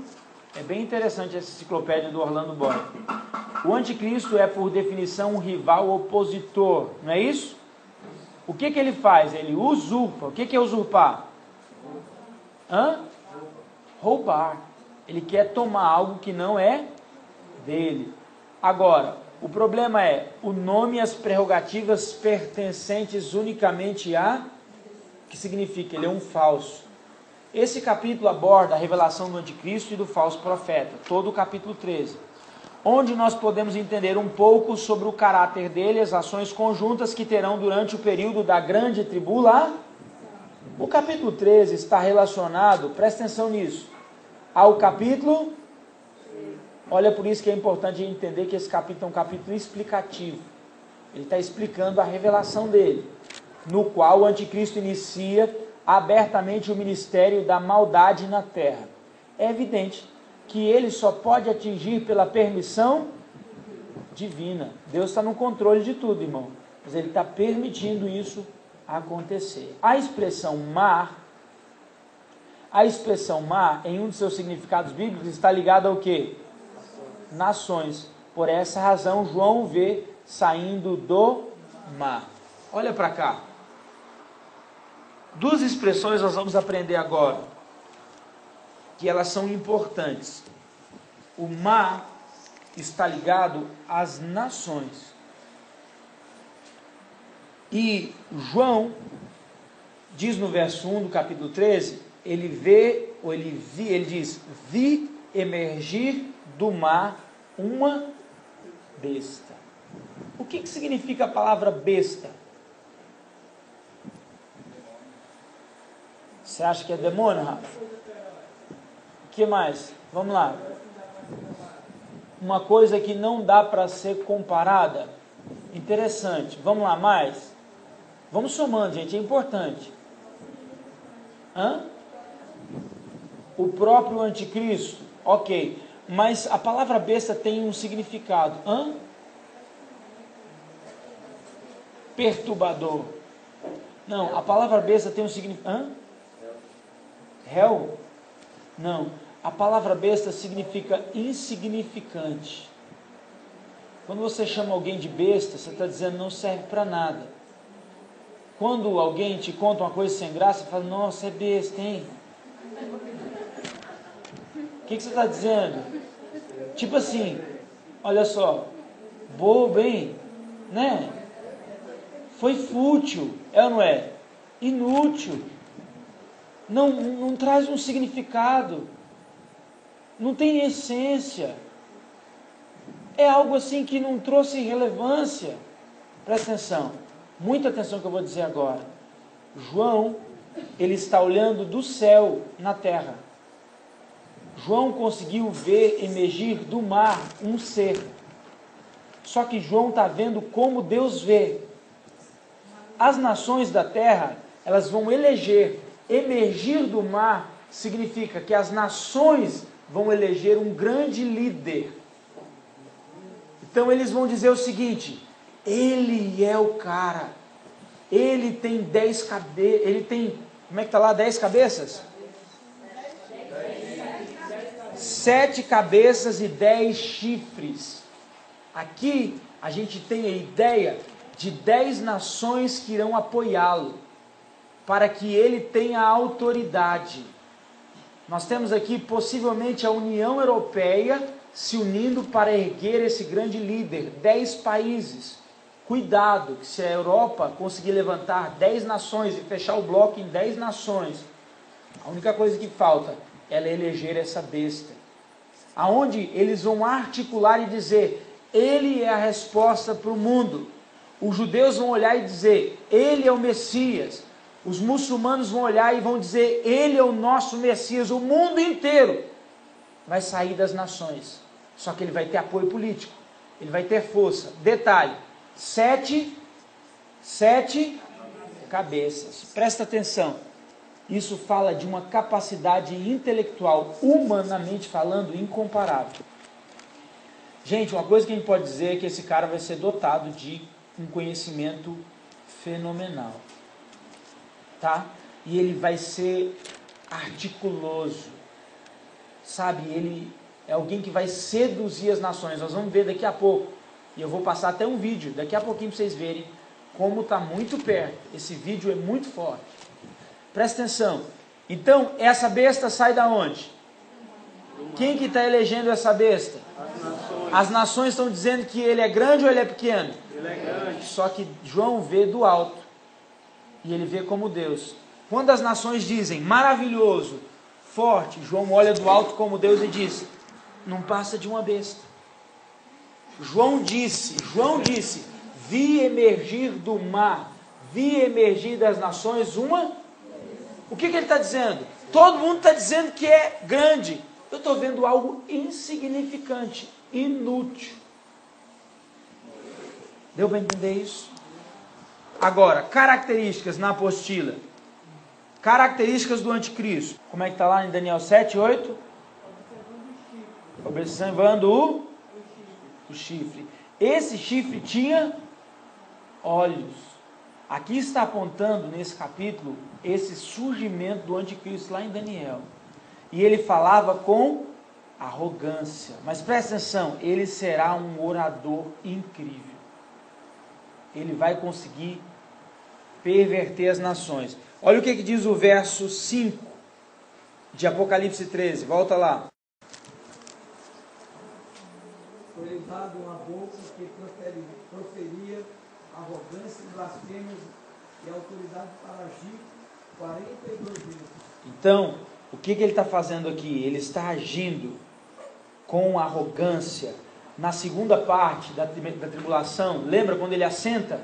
É bem interessante essa enciclopédia do Orlando Boyer. O anticristo é, por definição, um rival opositor, não é isso? O que ele faz? Ele usurpa. O que é usurpar? Roubar. Ele quer tomar algo que não é dele. Agora, o problema é o nome e as prerrogativas pertencentes unicamente a... que significa? Ele é um falso. Esse capítulo aborda a revelação do anticristo e do falso profeta, todo o capítulo 13, onde nós podemos entender um pouco sobre o caráter dele, as ações conjuntas que terão durante o período da grande tribulação. O capítulo 13 está relacionado, presta atenção nisso, ao capítulo... Olha, por isso que é importante entender que esse capítulo é um capítulo explicativo. Ele está explicando a revelação dele, no qual o anticristo inicia abertamente o ministério da maldade na terra. É evidente que ele só pode atingir pela permissão divina. Deus está no controle de tudo, irmão, mas ele está permitindo isso acontecer. A expressão mar, em um de seus significados bíblicos, está ligada ao quê? Nações. Por essa razão, João vê saindo do mar. Olha para cá. 2 expressões nós vamos aprender agora, que elas são importantes. O mar está ligado às nações. E João diz no verso 1 do capítulo 13, ele diz, vi emergir do mar uma besta. O que significa a palavra besta? Você acha que é demônio, Rafa? O que mais? Vamos lá. Uma coisa que não dá para ser comparada. Interessante. Vamos lá, mais? Vamos somando, gente, é importante. O próprio anticristo. Ok. Mas a palavra besta tem um significado. Perturbador. Não, a palavra besta tem um significado. Hell? Não. A palavra besta significa insignificante. Quando você chama alguém de besta, você está dizendo não serve para nada. Quando alguém te conta uma coisa sem graça, você fala, nossa, é besta, hein? O que você está dizendo? Tipo assim, olha só, bobo, hein? Né? Foi fútil, é ou não é? Inútil. Não traz um significado. Não tem essência. É algo assim que não trouxe relevância. Presta atenção. Muita atenção que eu vou dizer agora. João, ele está olhando do céu na terra. João conseguiu ver emergir do mar um ser. Só que João está vendo como Deus vê. As nações da terra, elas vão emergir do mar significa que as nações vão eleger um grande líder. Então eles vão dizer o seguinte, ele é o cara, ele tem 10 cabeças, ele tem, como é que está lá, 10 cabeças? 7 cabeças e 10 chifres. Aqui a gente tem a ideia de 10 nações que irão apoiá-lo, para que ele tenha autoridade. Nós temos aqui possivelmente a União Europeia se unindo para erguer esse grande líder, 10 países. Cuidado, que se a Europa conseguir levantar 10 nações e fechar o bloco em 10 nações, a única coisa que falta é eleger essa besta. Aonde eles vão articular e dizer, ele é a resposta para o mundo. Os judeus vão olhar e dizer, ele é o Messias. Os muçulmanos vão olhar e vão dizer, ele é o nosso Messias. O mundo inteiro vai sair das nações. Só que ele vai ter apoio político. Ele vai ter força. Detalhe, 7 cabeças. Presta atenção. Isso fala de uma capacidade intelectual, humanamente falando, incomparável. Gente, uma coisa que a gente pode dizer é que esse cara vai ser dotado de um conhecimento fenomenal. Tá? E ele vai ser articuloso. Sabe, ele é alguém que vai seduzir as nações. Nós vamos ver daqui a pouco. E eu vou passar até um vídeo, daqui a pouquinho para vocês verem como está muito perto. Esse vídeo é muito forte. Presta atenção. Então, essa besta sai da onde? Quem que está elegendo essa besta? As nações estão dizendo que ele é grande ou ele é pequeno? Ele é grande. Só que João vê do alto. E ele vê como Deus. Quando as nações dizem maravilhoso, forte, João olha do alto como Deus e diz, não passa de uma besta. João disse, vi emergir do mar, vi emergir das nações uma. O que ele está dizendo? Todo mundo está dizendo que é grande. Eu estou vendo algo insignificante, inútil. Deu para entender isso? Agora, características na apostila. Características do anticristo. Como é que está lá em Daniel 7, 8? Observando o chifre. Esse chifre tinha olhos. Aqui está apontando nesse capítulo esse surgimento do anticristo lá em Daniel. E ele falava com arrogância. Mas presta atenção, ele será um orador incrível. Ele vai conseguir perverter as nações. Olha o que diz o verso 5 de Apocalipse 13. Volta lá. Foi-lhe dado uma boca que proferia arrogância e blasfêmias e autoridade para agir 42 vezes. Então, o que ele está fazendo aqui? Ele está agindo com arrogância. Na segunda parte da tribulação, lembra quando ele assenta?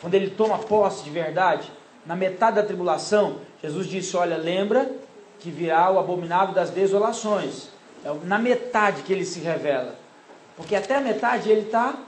Quando ele toma posse de verdade? Na metade da tribulação, Jesus disse, olha, lembra que virá o abominável das desolações. É na metade que ele se revela. Porque até a metade ele está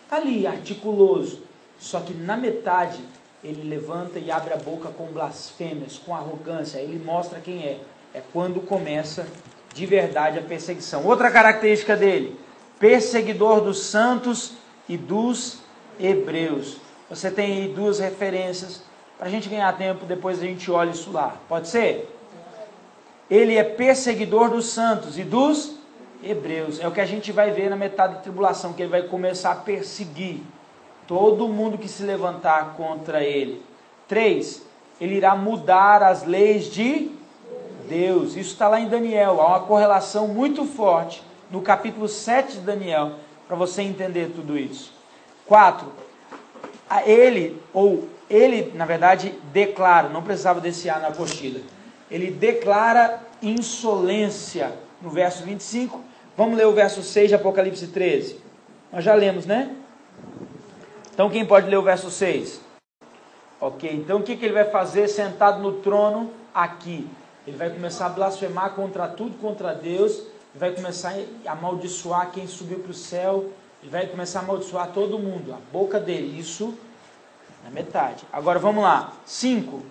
ali, articuloso. Só que na metade ele levanta e abre a boca com blasfêmias, com arrogância. Ele mostra quem é. É quando começa de verdade a perseguição. Outra característica dele, perseguidor dos santos e dos hebreus. Você tem aí duas referências Para a gente ganhar tempo, depois a gente olha isso lá. Pode ser? Ele é perseguidor dos santos e dos hebreus. É o que a gente vai ver na metade da tribulação, que ele vai começar a perseguir todo mundo que se levantar contra ele. 3, ele irá mudar as leis de Deus. Isso está lá em Daniel. Há uma correlação muito forte no capítulo 7 de Daniel, para você entender tudo isso. 4, ele, na verdade, declara, não precisava desse A na apostila, ele declara insolência no verso 25. Vamos ler o verso 6 de Apocalipse 13. Nós já lemos, né? Então quem pode ler o verso 6? Ok, então o que ele vai fazer sentado no trono aqui? Ele vai começar a blasfemar contra tudo, contra Deus. Ele vai começar a amaldiçoar quem subiu para o céu. Ele vai começar a amaldiçoar todo mundo. A boca dele, isso na metade. Agora vamos lá. 5.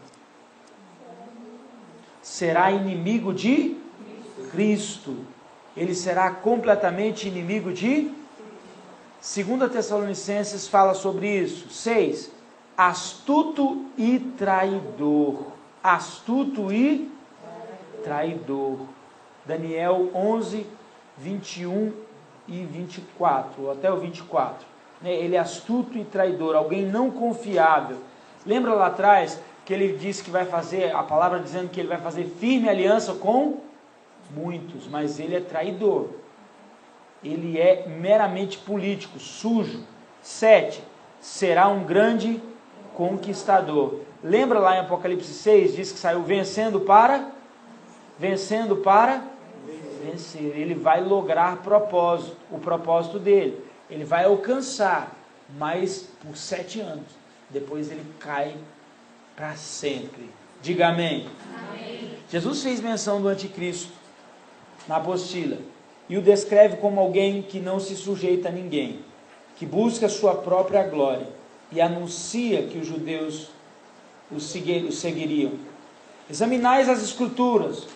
Será inimigo de Cristo. Ele será completamente inimigo de... 2 Tessalonicenses fala sobre isso. 6. Astuto e traidor. Astuto e traidor. Daniel 11, 21 e 24, ou até o 24. Ele é astuto e traidor, alguém não confiável. Lembra lá atrás que ele disse que vai fazer, a palavra dizendo que ele vai fazer firme aliança com muitos, mas ele é traidor. Ele é meramente político, sujo. 7. Será um grande conquistador. Lembra lá em Apocalipse 6, diz que saiu vencendo para vencer. Ele vai lograr o propósito dele. Ele vai alcançar, mas por 7 anos. Depois ele cai para sempre. Diga amém. Amém. Jesus fez menção do anticristo na apostila e o descreve como alguém que não se sujeita a ninguém, que busca a sua própria glória e anuncia que os judeus o seguiriam. Examinais as escrituras,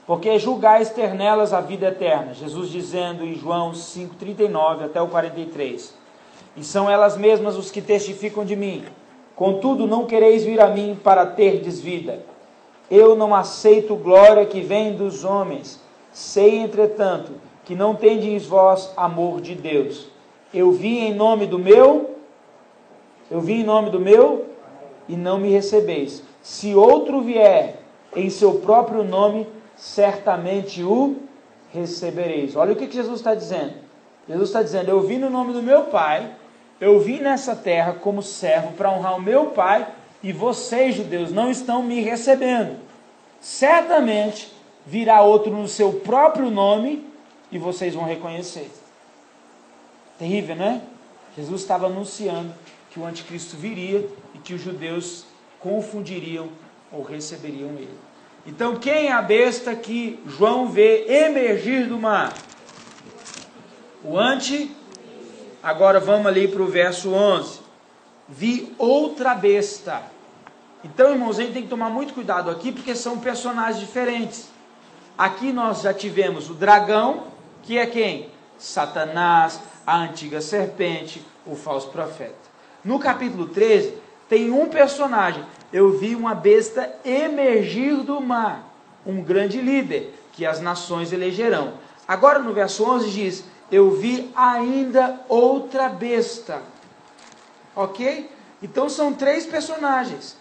porque julgais ter nelas a vida eterna. Jesus dizendo em João 5,39 até o 43. E são elas mesmas os que testificam de mim. Contudo, não quereis vir a mim para terdes vida. Eu não aceito glória que vem dos homens. Sei, entretanto, que não tendes vós amor de Deus. Eu vim em nome do meu e não me recebeis. Se outro vier em seu próprio nome, certamente o recebereis. Olha o que Jesus está dizendo. Jesus está dizendo, eu vim no nome do meu Pai, eu vim nessa terra como servo para honrar o meu Pai, e vocês, judeus, não estão me recebendo. Certamente virá outro no seu próprio nome, e vocês vão reconhecer. Terrível, né? Jesus estava anunciando que o anticristo viria e que os judeus confundiriam ou receberiam ele. Então, quem é a besta que João vê emergir do mar? O Agora vamos ali para o verso 11. Vi outra besta. Então, irmãos, a gente tem que tomar muito cuidado aqui, porque são personagens diferentes. Aqui nós já tivemos o dragão, que é quem? Satanás, a antiga serpente, o falso profeta. No capítulo 13, tem um personagem. Eu vi uma besta emergir do mar, um grande líder, que as nações elegerão. Agora no verso 11 diz, eu vi ainda outra besta. Ok? Então são 3 personagens.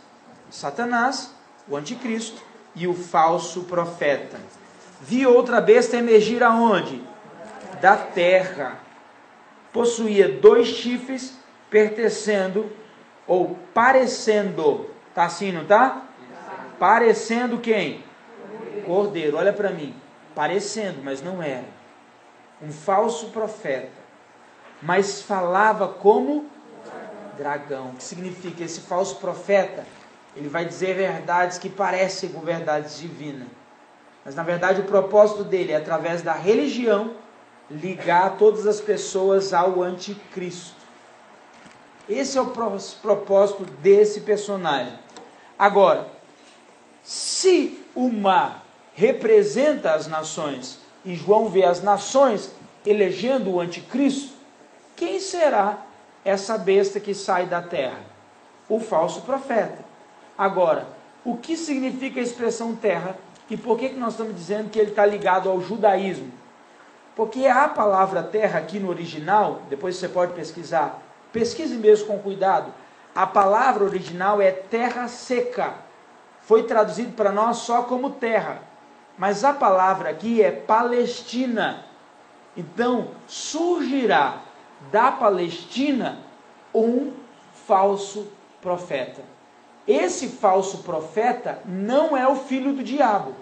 Satanás, o anticristo e o falso profeta. Vi outra besta emergir aonde? Da terra. Possuía 2 chifres, pertencendo, ou parecendo, tá assim, não tá? Parecendo quem? Cordeiro, olha para mim. Parecendo, mas não era. Um falso profeta. Mas falava como dragão. O que significa? Esse falso profeta, ele vai dizer verdades que parecem com verdades divinas. Mas na verdade o propósito dele é, através da religião, ligar todas as pessoas ao anticristo. Esse é o propósito desse personagem. Agora, se o mar representa as nações, e João vê as nações elegendo o anticristo, quem será essa besta que sai da terra? O falso profeta. Agora, o que significa a expressão terra e por que nós estamos dizendo que ele está ligado ao judaísmo? Porque a palavra terra aqui no original, depois você pode pesquisar, pesquise mesmo com cuidado, a palavra original é terra seca, foi traduzido para nós só como terra, mas a palavra aqui é Palestina. Então surgirá da Palestina um falso profeta. Esse falso profeta não é o filho do diabo,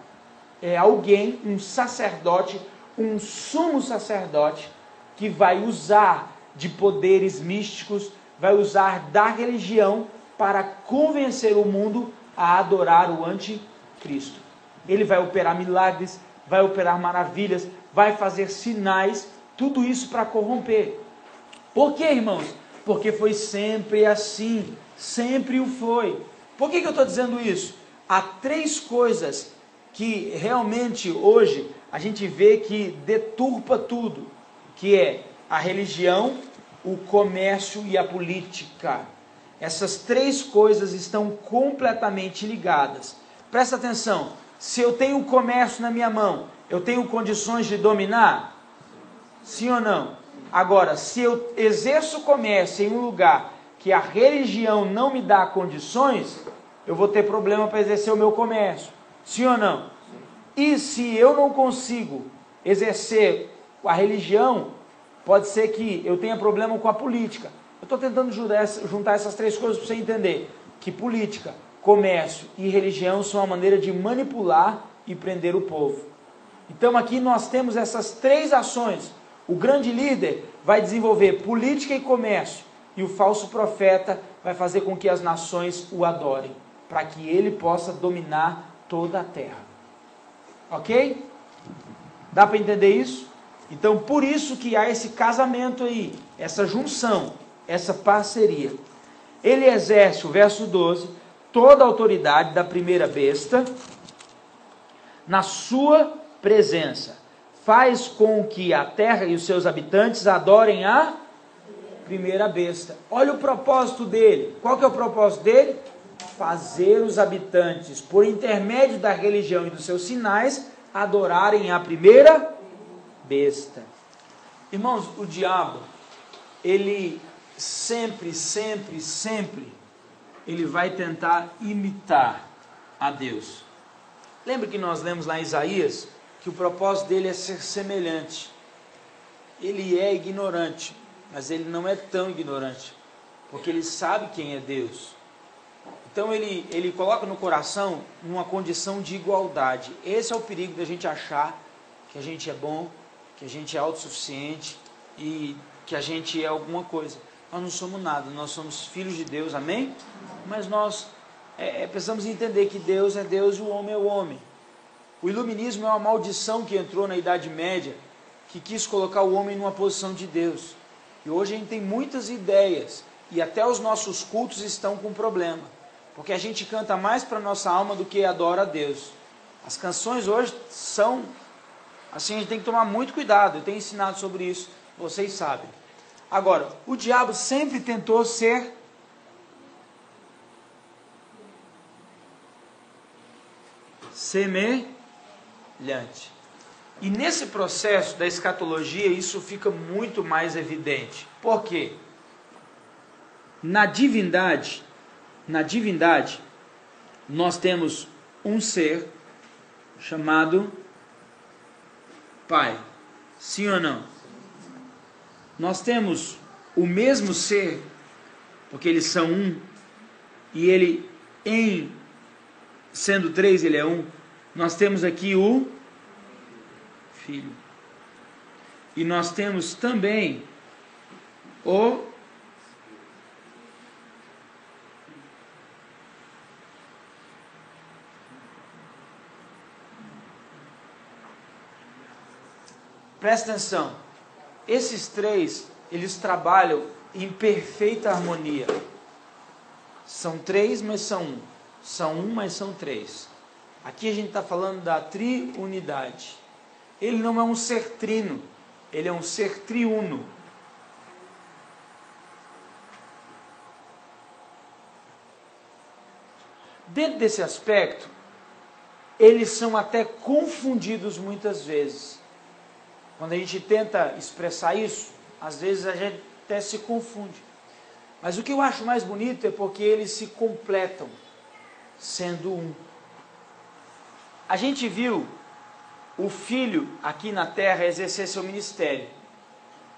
é alguém, um sacerdote, um sumo sacerdote, que vai usar de poderes místicos, vai usar da religião para convencer o mundo a adorar o anticristo. Ele vai operar milagres, vai operar maravilhas, vai fazer sinais, tudo isso para corromper. Por quê, irmãos? Porque foi sempre assim, sempre o foi. Por que eu estou dizendo isso? Há 3 coisas que realmente hoje a gente vê que deturpa tudo, que é a religião, o comércio e a política. Essas 3 coisas estão completamente ligadas. Presta atenção, se eu tenho o comércio na minha mão, eu tenho condições de dominar? Sim ou não? Agora, se eu exerço o comércio em um lugar que a religião não me dá condições, eu vou ter problema para exercer o meu comércio. Sim ou não? E se eu não consigo exercer a religião, pode ser que eu tenha problema com a política. Eu estou tentando juntar essas 3 coisas para você entender que política, comércio e religião são uma maneira de manipular e prender o povo. Então aqui nós temos essas 3 ações. O grande líder vai desenvolver política e comércio, e o falso profeta vai fazer com que as nações o adorem, para que ele possa dominar toda a terra. Ok? Dá para entender isso? Então por isso que há esse casamento aí, essa junção, essa parceria. Ele exerce, o verso 12, toda a autoridade da primeira besta na sua presença. Faz com que a terra e os seus habitantes adorem a primeira besta. Olha o propósito dele. Qual que é o propósito dele? Fazer os habitantes, por intermédio da religião e dos seus sinais, adorarem a primeira besta. Irmãos, o diabo, ele sempre, ele vai tentar imitar a Deus. Lembra que nós lemos lá em Isaías que o propósito dele é ser semelhante. Ele é ignorante, mas ele não é tão ignorante, porque ele sabe quem é Deus. Então ele coloca no coração uma condição de igualdade. Esse é o perigo da gente achar que a gente é bom, que a gente é autossuficiente e que a gente é alguma coisa. Nós não somos nada, nós somos filhos de Deus, amém? Mas nós precisamos entender que Deus é Deus e o homem é o homem. O iluminismo é uma maldição que entrou na Idade Média, que quis colocar o homem numa posição de Deus. E hoje a gente tem muitas ideias, e até os nossos cultos estão com problema, porque a gente canta mais para a nossa alma do que adora a Deus. As canções hoje são, assim, a gente tem que tomar muito cuidado, eu tenho ensinado sobre isso, vocês sabem. Agora, o diabo sempre tentou ser semelhante. E nesse processo da escatologia, isso fica muito mais evidente. Por quê? Na divindade, nós temos um ser chamado Pai. Sim ou não? Nós temos o mesmo ser, porque eles são um, e ele, sendo 3, ele é um. Nós temos aqui o Filho. E nós temos também o Presta atenção. Esses 3, eles trabalham em perfeita harmonia. São 3, mas são 1. São 1, mas são 3. Aqui a gente está falando da triunidade. Ele não é um ser trino, ele é um ser triuno. dentro desse aspecto, eles são até confundidos muitas vezes. Quando a gente tenta expressar isso, às vezes a gente até se confunde. Mas o que eu acho mais bonito é porque eles se completam, sendo um. A gente viu o filho aqui na terra exercer seu ministério.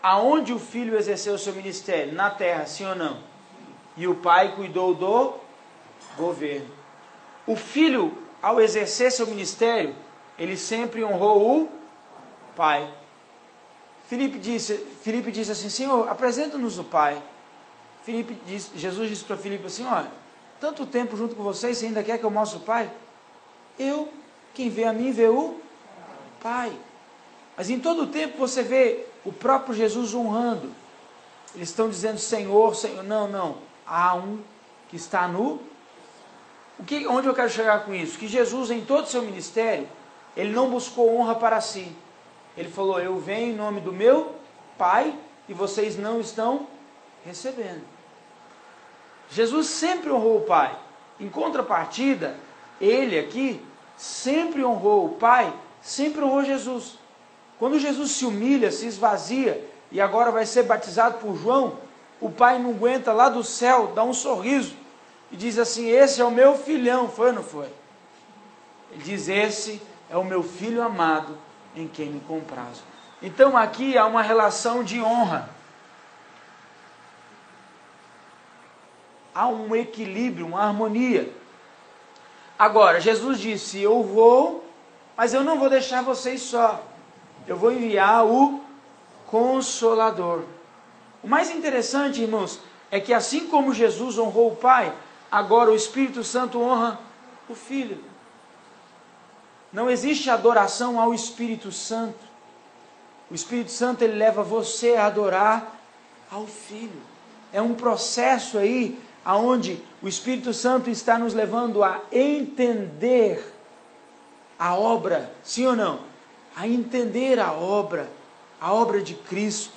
Aonde o filho exerceu seu ministério? Na terra, sim ou não? E o pai cuidou do governo. O filho, ao exercer seu ministério, ele sempre honrou o pai. Filipe disse assim: Senhor, apresenta-nos o pai. Jesus disse para Filipe assim: olha, tanto tempo junto com vocês, você ainda quer que eu mostre o pai? Quem vê a mim, vê o pai. Mas em todo o tempo você vê o próprio Jesus honrando. Eles estão dizendo Senhor, Senhor. Não. Há um que está no... Onde eu quero chegar com isso? Que Jesus, em todo o seu ministério, ele não buscou honra para si. Ele falou: eu venho em nome do meu Pai e vocês não estão recebendo. Jesus sempre honrou o Pai. Em contrapartida, ele aqui sempre honrou o Pai, sempre honrou Jesus. Quando Jesus se humilha, se esvazia e agora vai ser batizado por João, o Pai não aguenta, lá do céu, dá um sorriso e diz assim: esse é o meu filhão. Foi ou não foi? Ele diz: esse é o meu filho amado, em quem me comprazo. Então aqui há uma relação de honra. Há um equilíbrio, uma harmonia. Agora, Jesus disse: eu vou, mas eu não vou deixar vocês só. Eu vou enviar o Consolador. O mais interessante, irmãos, é que assim como Jesus honrou o Pai, agora o Espírito Santo honra o Filho. Não existe adoração ao Espírito Santo. O Espírito Santo, ele leva você a adorar ao Filho. É um processo aí, onde o Espírito Santo está nos levando a entender a obra, sim ou não? A entender a obra de Cristo.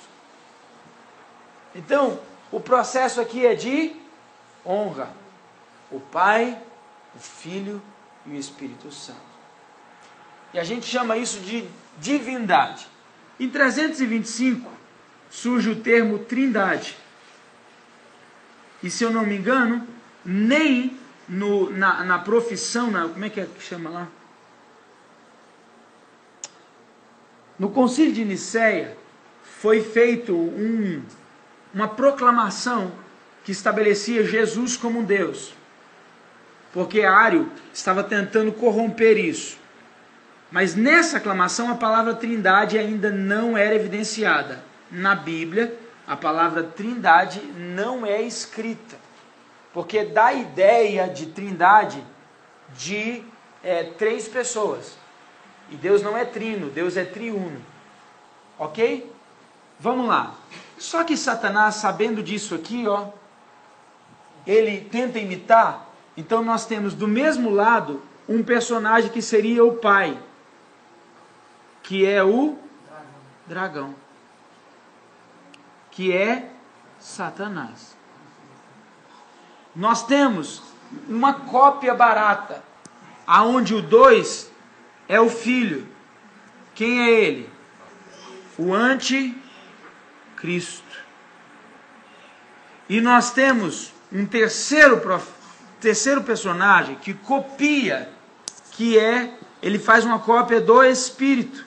Então, o processo aqui é de honra. O Pai, o Filho e o Espírito Santo. E a gente chama isso de divindade. Em 325 surge o termo trindade. E se eu não me engano, nem na profissão, como é que chama lá? No Concílio de Nicéia foi feito uma proclamação que estabelecia Jesus como Deus. Porque Ário estava tentando corromper isso. Mas nessa aclamação a palavra trindade ainda não era evidenciada. Na Bíblia, a palavra trindade não é escrita. Porque dá a ideia de trindade de 3 pessoas. E Deus não é trino, Deus é triuno. Ok? Vamos lá. Só que Satanás, sabendo disso aqui, ele tenta imitar. Então nós temos do mesmo lado um personagem que seria o pai, que é o dragão, que é Satanás. Nós temos uma cópia barata, aonde o 2 é o filho. Quem é ele? O anticristo. E nós temos um terceiro personagem que copia, ele faz uma cópia do Espírito,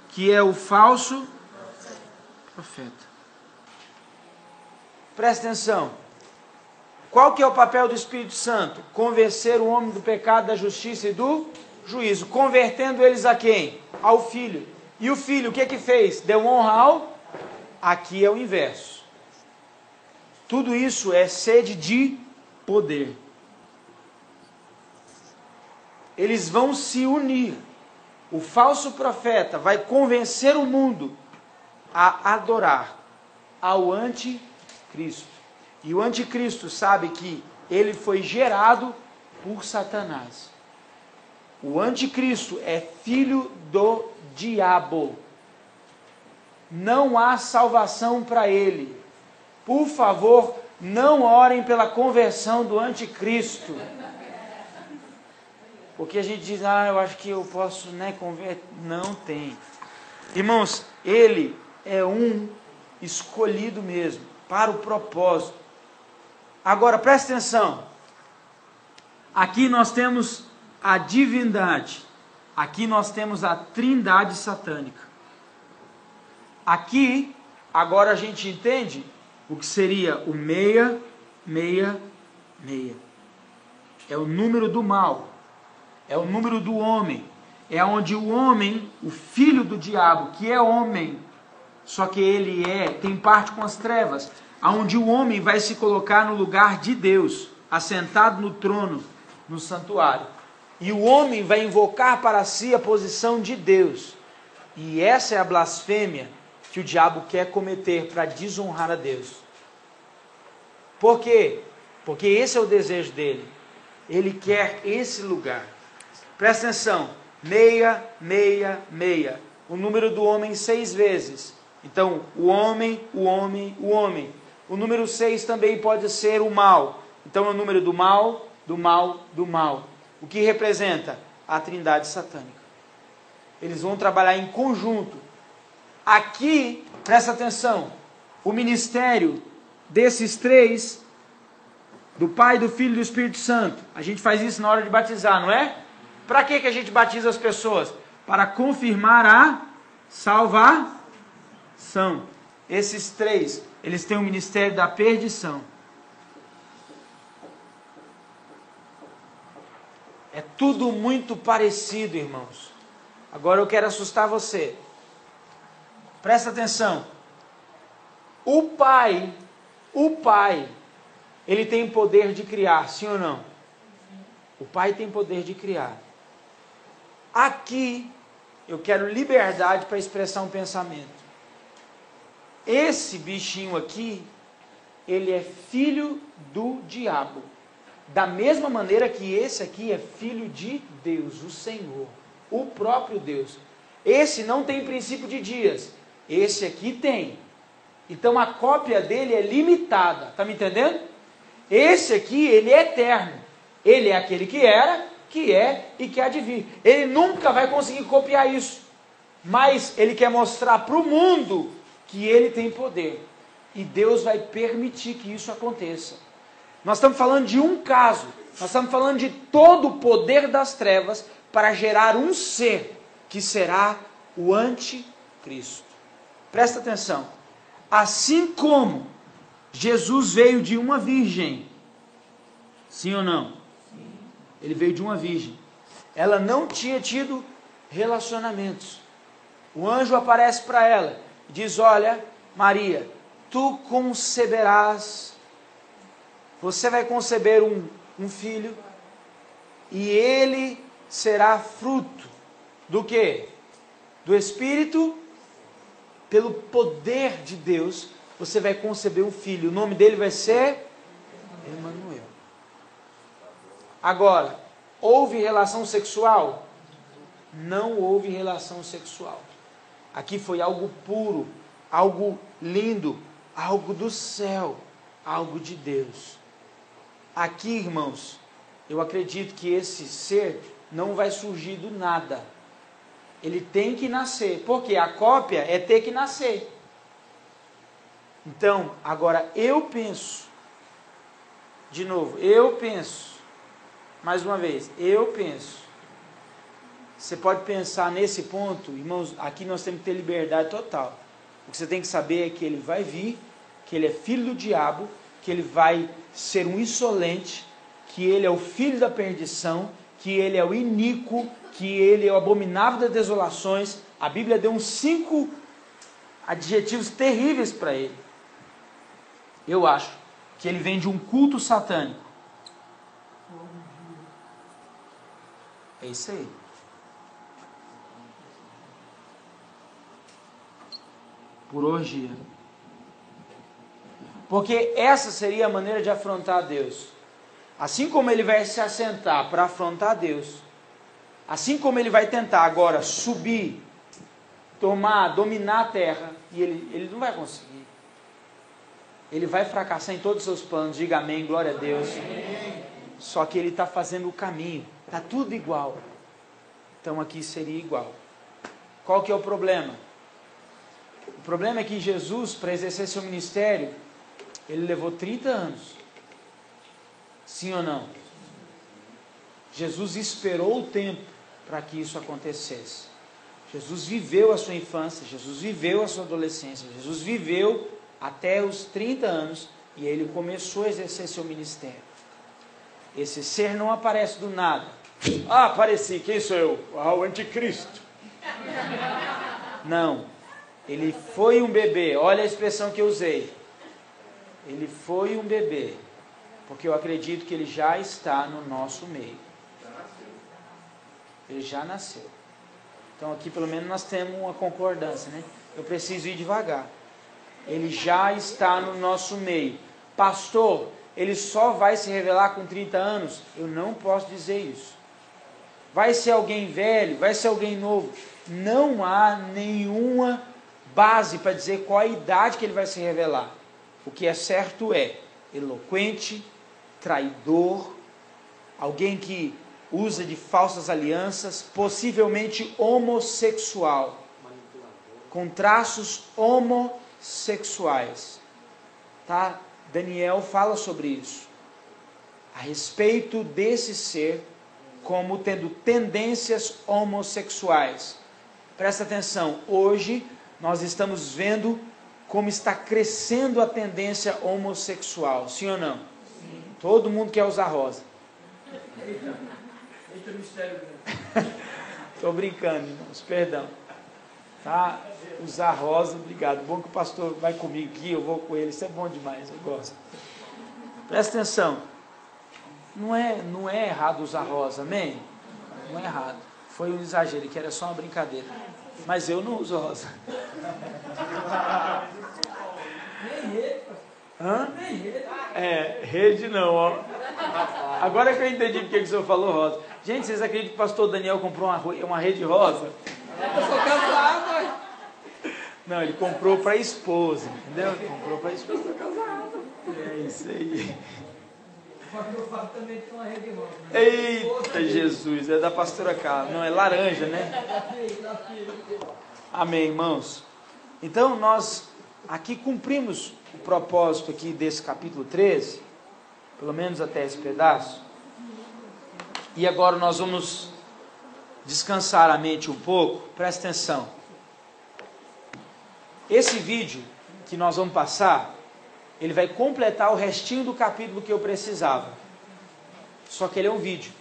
que é o falso profeta. Presta atenção. Qual que é o papel do Espírito Santo? Convencer o homem do pecado, da justiça e do juízo. Convertendo eles a quem? Ao Filho. E o Filho, o que fez? Deu honra ao... Aqui é o inverso. Tudo isso é sede de poder. Eles vão se unir. O falso profeta vai convencer o mundo a adorar ao anticristo. E o anticristo sabe que ele foi gerado por Satanás. O anticristo é filho do diabo. Não há salvação para ele. Por favor, não orem pela conversão do anticristo. Porque a gente diz, eu acho que eu posso, converter. Não tem. Irmãos, ele é um escolhido mesmo, para o propósito. Agora, presta atenção. Aqui nós temos a divindade. Aqui nós temos a trindade satânica. Aqui, agora a gente entende o que seria o 666. É o número do mal. É o número do homem. É onde o homem, o filho do diabo, que é homem, só que ele tem parte com as trevas, aonde o homem vai se colocar no lugar de Deus, assentado no trono, no santuário. E o homem vai invocar para si a posição de Deus. E essa é a blasfêmia que o diabo quer cometer para desonrar a Deus. Por quê? Porque esse é o desejo dele. Ele quer esse lugar. Presta atenção. 666. O número do homem 6 vezes. Então, o homem, o homem, o homem. O número 6 também pode ser o mal. Então, é o número do mal, do mal, do mal. O que representa? A trindade satânica. Eles vão trabalhar em conjunto. Aqui, presta atenção, o ministério desses 3, do Pai, do Filho e do Espírito Santo, a gente faz isso na hora de batizar, não é? Para que a gente batiza as pessoas? Para confirmar a salvação. Esses 3, eles têm o ministério da perdição. É tudo muito parecido, irmãos. Agora eu quero assustar você. Presta atenção. O Pai, ele tem poder de criar, sim ou não? O Pai tem poder de criar. Aqui, eu quero liberdade para expressar um pensamento. Esse bichinho aqui, ele é filho do diabo. Da mesma maneira que esse aqui é filho de Deus, o Senhor, o próprio Deus. Esse não tem princípio de dias. Esse aqui tem. Então a cópia dele é limitada. Está me entendendo? Esse aqui, ele é eterno. Ele é aquele que era, que é e que há de vir. Ele nunca vai conseguir copiar isso. Mas ele quer mostrar para o mundo que ele tem poder. E Deus vai permitir que isso aconteça. Nós estamos falando de um caso. Nós estamos falando de todo o poder das trevas para gerar um ser que será o anticristo. Presta atenção. Assim como Jesus veio de uma virgem, sim ou não? Sim. Ele veio de uma virgem. Ela não tinha tido relacionamentos. O anjo aparece para ela e diz: olha, Maria, tu conceberás, você vai conceber um filho, e ele será fruto do quê? Do Espírito. Pelo poder de Deus, você vai conceber um filho. O nome dele vai ser Emanuel. Agora, houve relação sexual? Não houve relação sexual. Aqui foi algo puro, algo lindo, algo do céu, algo de Deus. Aqui, irmãos, eu acredito que esse ser não vai surgir do nada. Ele tem que nascer, porque a cópia é ter que nascer. Então, agora eu penso, de novo, mais uma vez, você pode pensar nesse ponto, irmãos, aqui nós temos que ter liberdade total. O que você tem que saber é que ele vai vir, que ele é filho do diabo, que ele vai ser um insolente, que ele é o filho da perdição, que ele é o iníquo, que ele é o abominável das desolações. A Bíblia deu uns 5 adjetivos terríveis para ele. Eu acho que ele vem de um culto satânico. É isso aí. Por orgia. Porque essa seria a maneira de afrontar Deus. Assim como ele vai se assentar para afrontar Deus, assim como ele vai tentar agora subir, dominar a terra, e ele não vai conseguir. Ele vai fracassar em todos os seus planos. Diga amém, glória a Deus. só que ele está fazendo o caminho. Está tudo igual. Então aqui seria igual. Qual que é o problema? O problema é que Jesus, para exercer seu ministério, ele levou 30 anos. Sim ou não? Jesus esperou o tempo para que isso acontecesse. Jesus viveu a sua infância, Jesus viveu a sua adolescência, Jesus viveu até os 30 anos e ele começou a exercer seu ministério. Esse ser não aparece do nada. Ah, apareci, quem sou eu? Ah, o anticristo. Não, ele foi um bebê, olha a expressão que eu usei. Ele foi um bebê, porque eu acredito que ele já está no nosso meio. Ele já nasceu. Então aqui pelo menos nós temos uma concordância, né? Eu preciso ir devagar. Ele já está no nosso meio. Pastor, ele só vai se revelar com 30 anos? Eu não posso dizer isso. Vai ser alguém velho? Vai ser alguém novo? Não há nenhuma base para dizer qual a idade que ele vai se revelar. O que é certo é eloquente, traidor, alguém que usa de falsas alianças, possivelmente homossexual, com traços homossexuais. Tá? Daniel fala sobre isso, a respeito desse ser como tendo tendências homossexuais. Presta atenção, hoje nós estamos vendo como está crescendo a tendência homossexual, sim ou não? Sim. Todo mundo quer usar rosa. Eita mistério grande. Estou brincando, irmãos, perdão. Tá? Usar rosa, obrigado. Bom que o pastor vai comigo aqui, eu vou com ele, isso é bom demais, eu gosto. Presta atenção, não é errado usar rosa, amém? Não é errado, foi um exagero, que era só uma brincadeira. Mas eu não uso rosa. Nem rede. Hã? Nem rede. Rede não, ó. Agora que eu entendi porque que o senhor falou rosa. Gente, vocês acreditam que o pastor Daniel comprou uma rede rosa? Eu sou casado. Não, ele comprou para a esposa, entendeu? Ele comprou para a esposa. É isso aí. O pastor Fábio também tem uma rede rosa. Né? Eita Jesus, é da pastora Carla. Não, é laranja, né? Amém, irmãos. Então nós aqui cumprimos o propósito aqui desse capítulo 13, pelo menos até esse pedaço. E agora nós vamos descansar a mente um pouco. Presta atenção. Esse vídeo que nós vamos passar, ele vai completar o restinho do capítulo que eu precisava. Só que ele é um vídeo.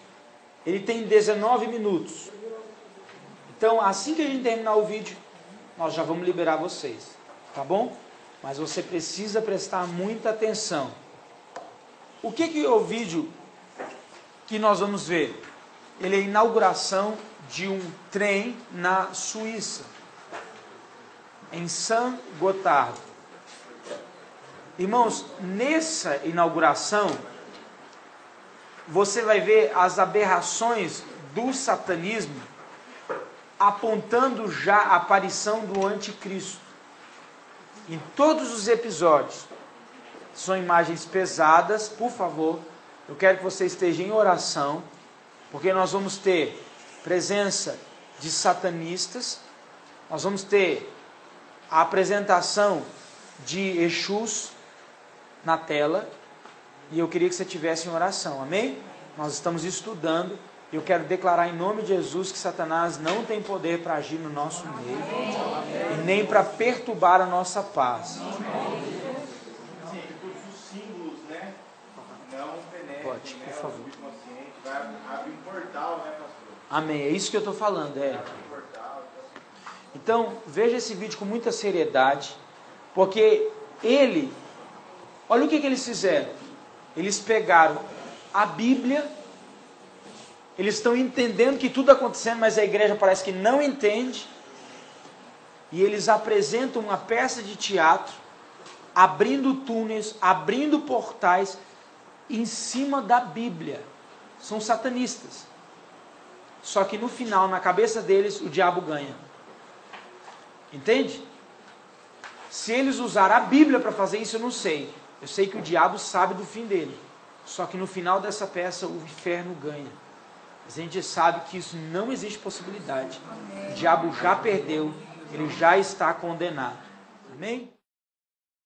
Ele tem 19 minutos. Então, assim que a gente terminar o vídeo, nós já vamos liberar vocês. Tá bom? Mas você precisa prestar muita atenção. O que é o vídeo que nós vamos ver? Ele é a inauguração de um trem na Suíça, em Saint-Gothard. Irmãos, nessa inauguração, você vai ver as aberrações do satanismo apontando já a aparição do anticristo. Em todos os episódios, são imagens pesadas, por favor, eu quero que você esteja em oração, porque nós vamos ter presença de satanistas, nós vamos ter a apresentação de Exus na tela, e eu queria que você estivesse em oração, amém? Nós estamos estudando, e eu quero declarar em nome de Jesus que Satanás não tem poder para agir no nosso meio, e nem para perturbar a nossa paz. Sim, todos os símbolos, né? Não penetrem, Pode, por favor. O subconsciente vai abrir um portal, né, pastor? Amém, é isso que eu estou falando, Então, veja esse vídeo com muita seriedade, porque olha o que eles fizeram. Eles pegaram a Bíblia, eles estão entendendo que tudo está acontecendo, mas a igreja parece que não entende, e eles apresentam uma peça de teatro, abrindo túneis, abrindo portais, em cima da Bíblia. São satanistas. Só que no final, na cabeça deles, o diabo ganha. Entende? Se eles usaram a Bíblia para fazer isso, eu não sei. Eu sei que o diabo sabe do fim dele. Só que no final dessa peça o inferno ganha. Mas a gente sabe que isso não existe possibilidade. O diabo já perdeu, ele já está condenado. Amém?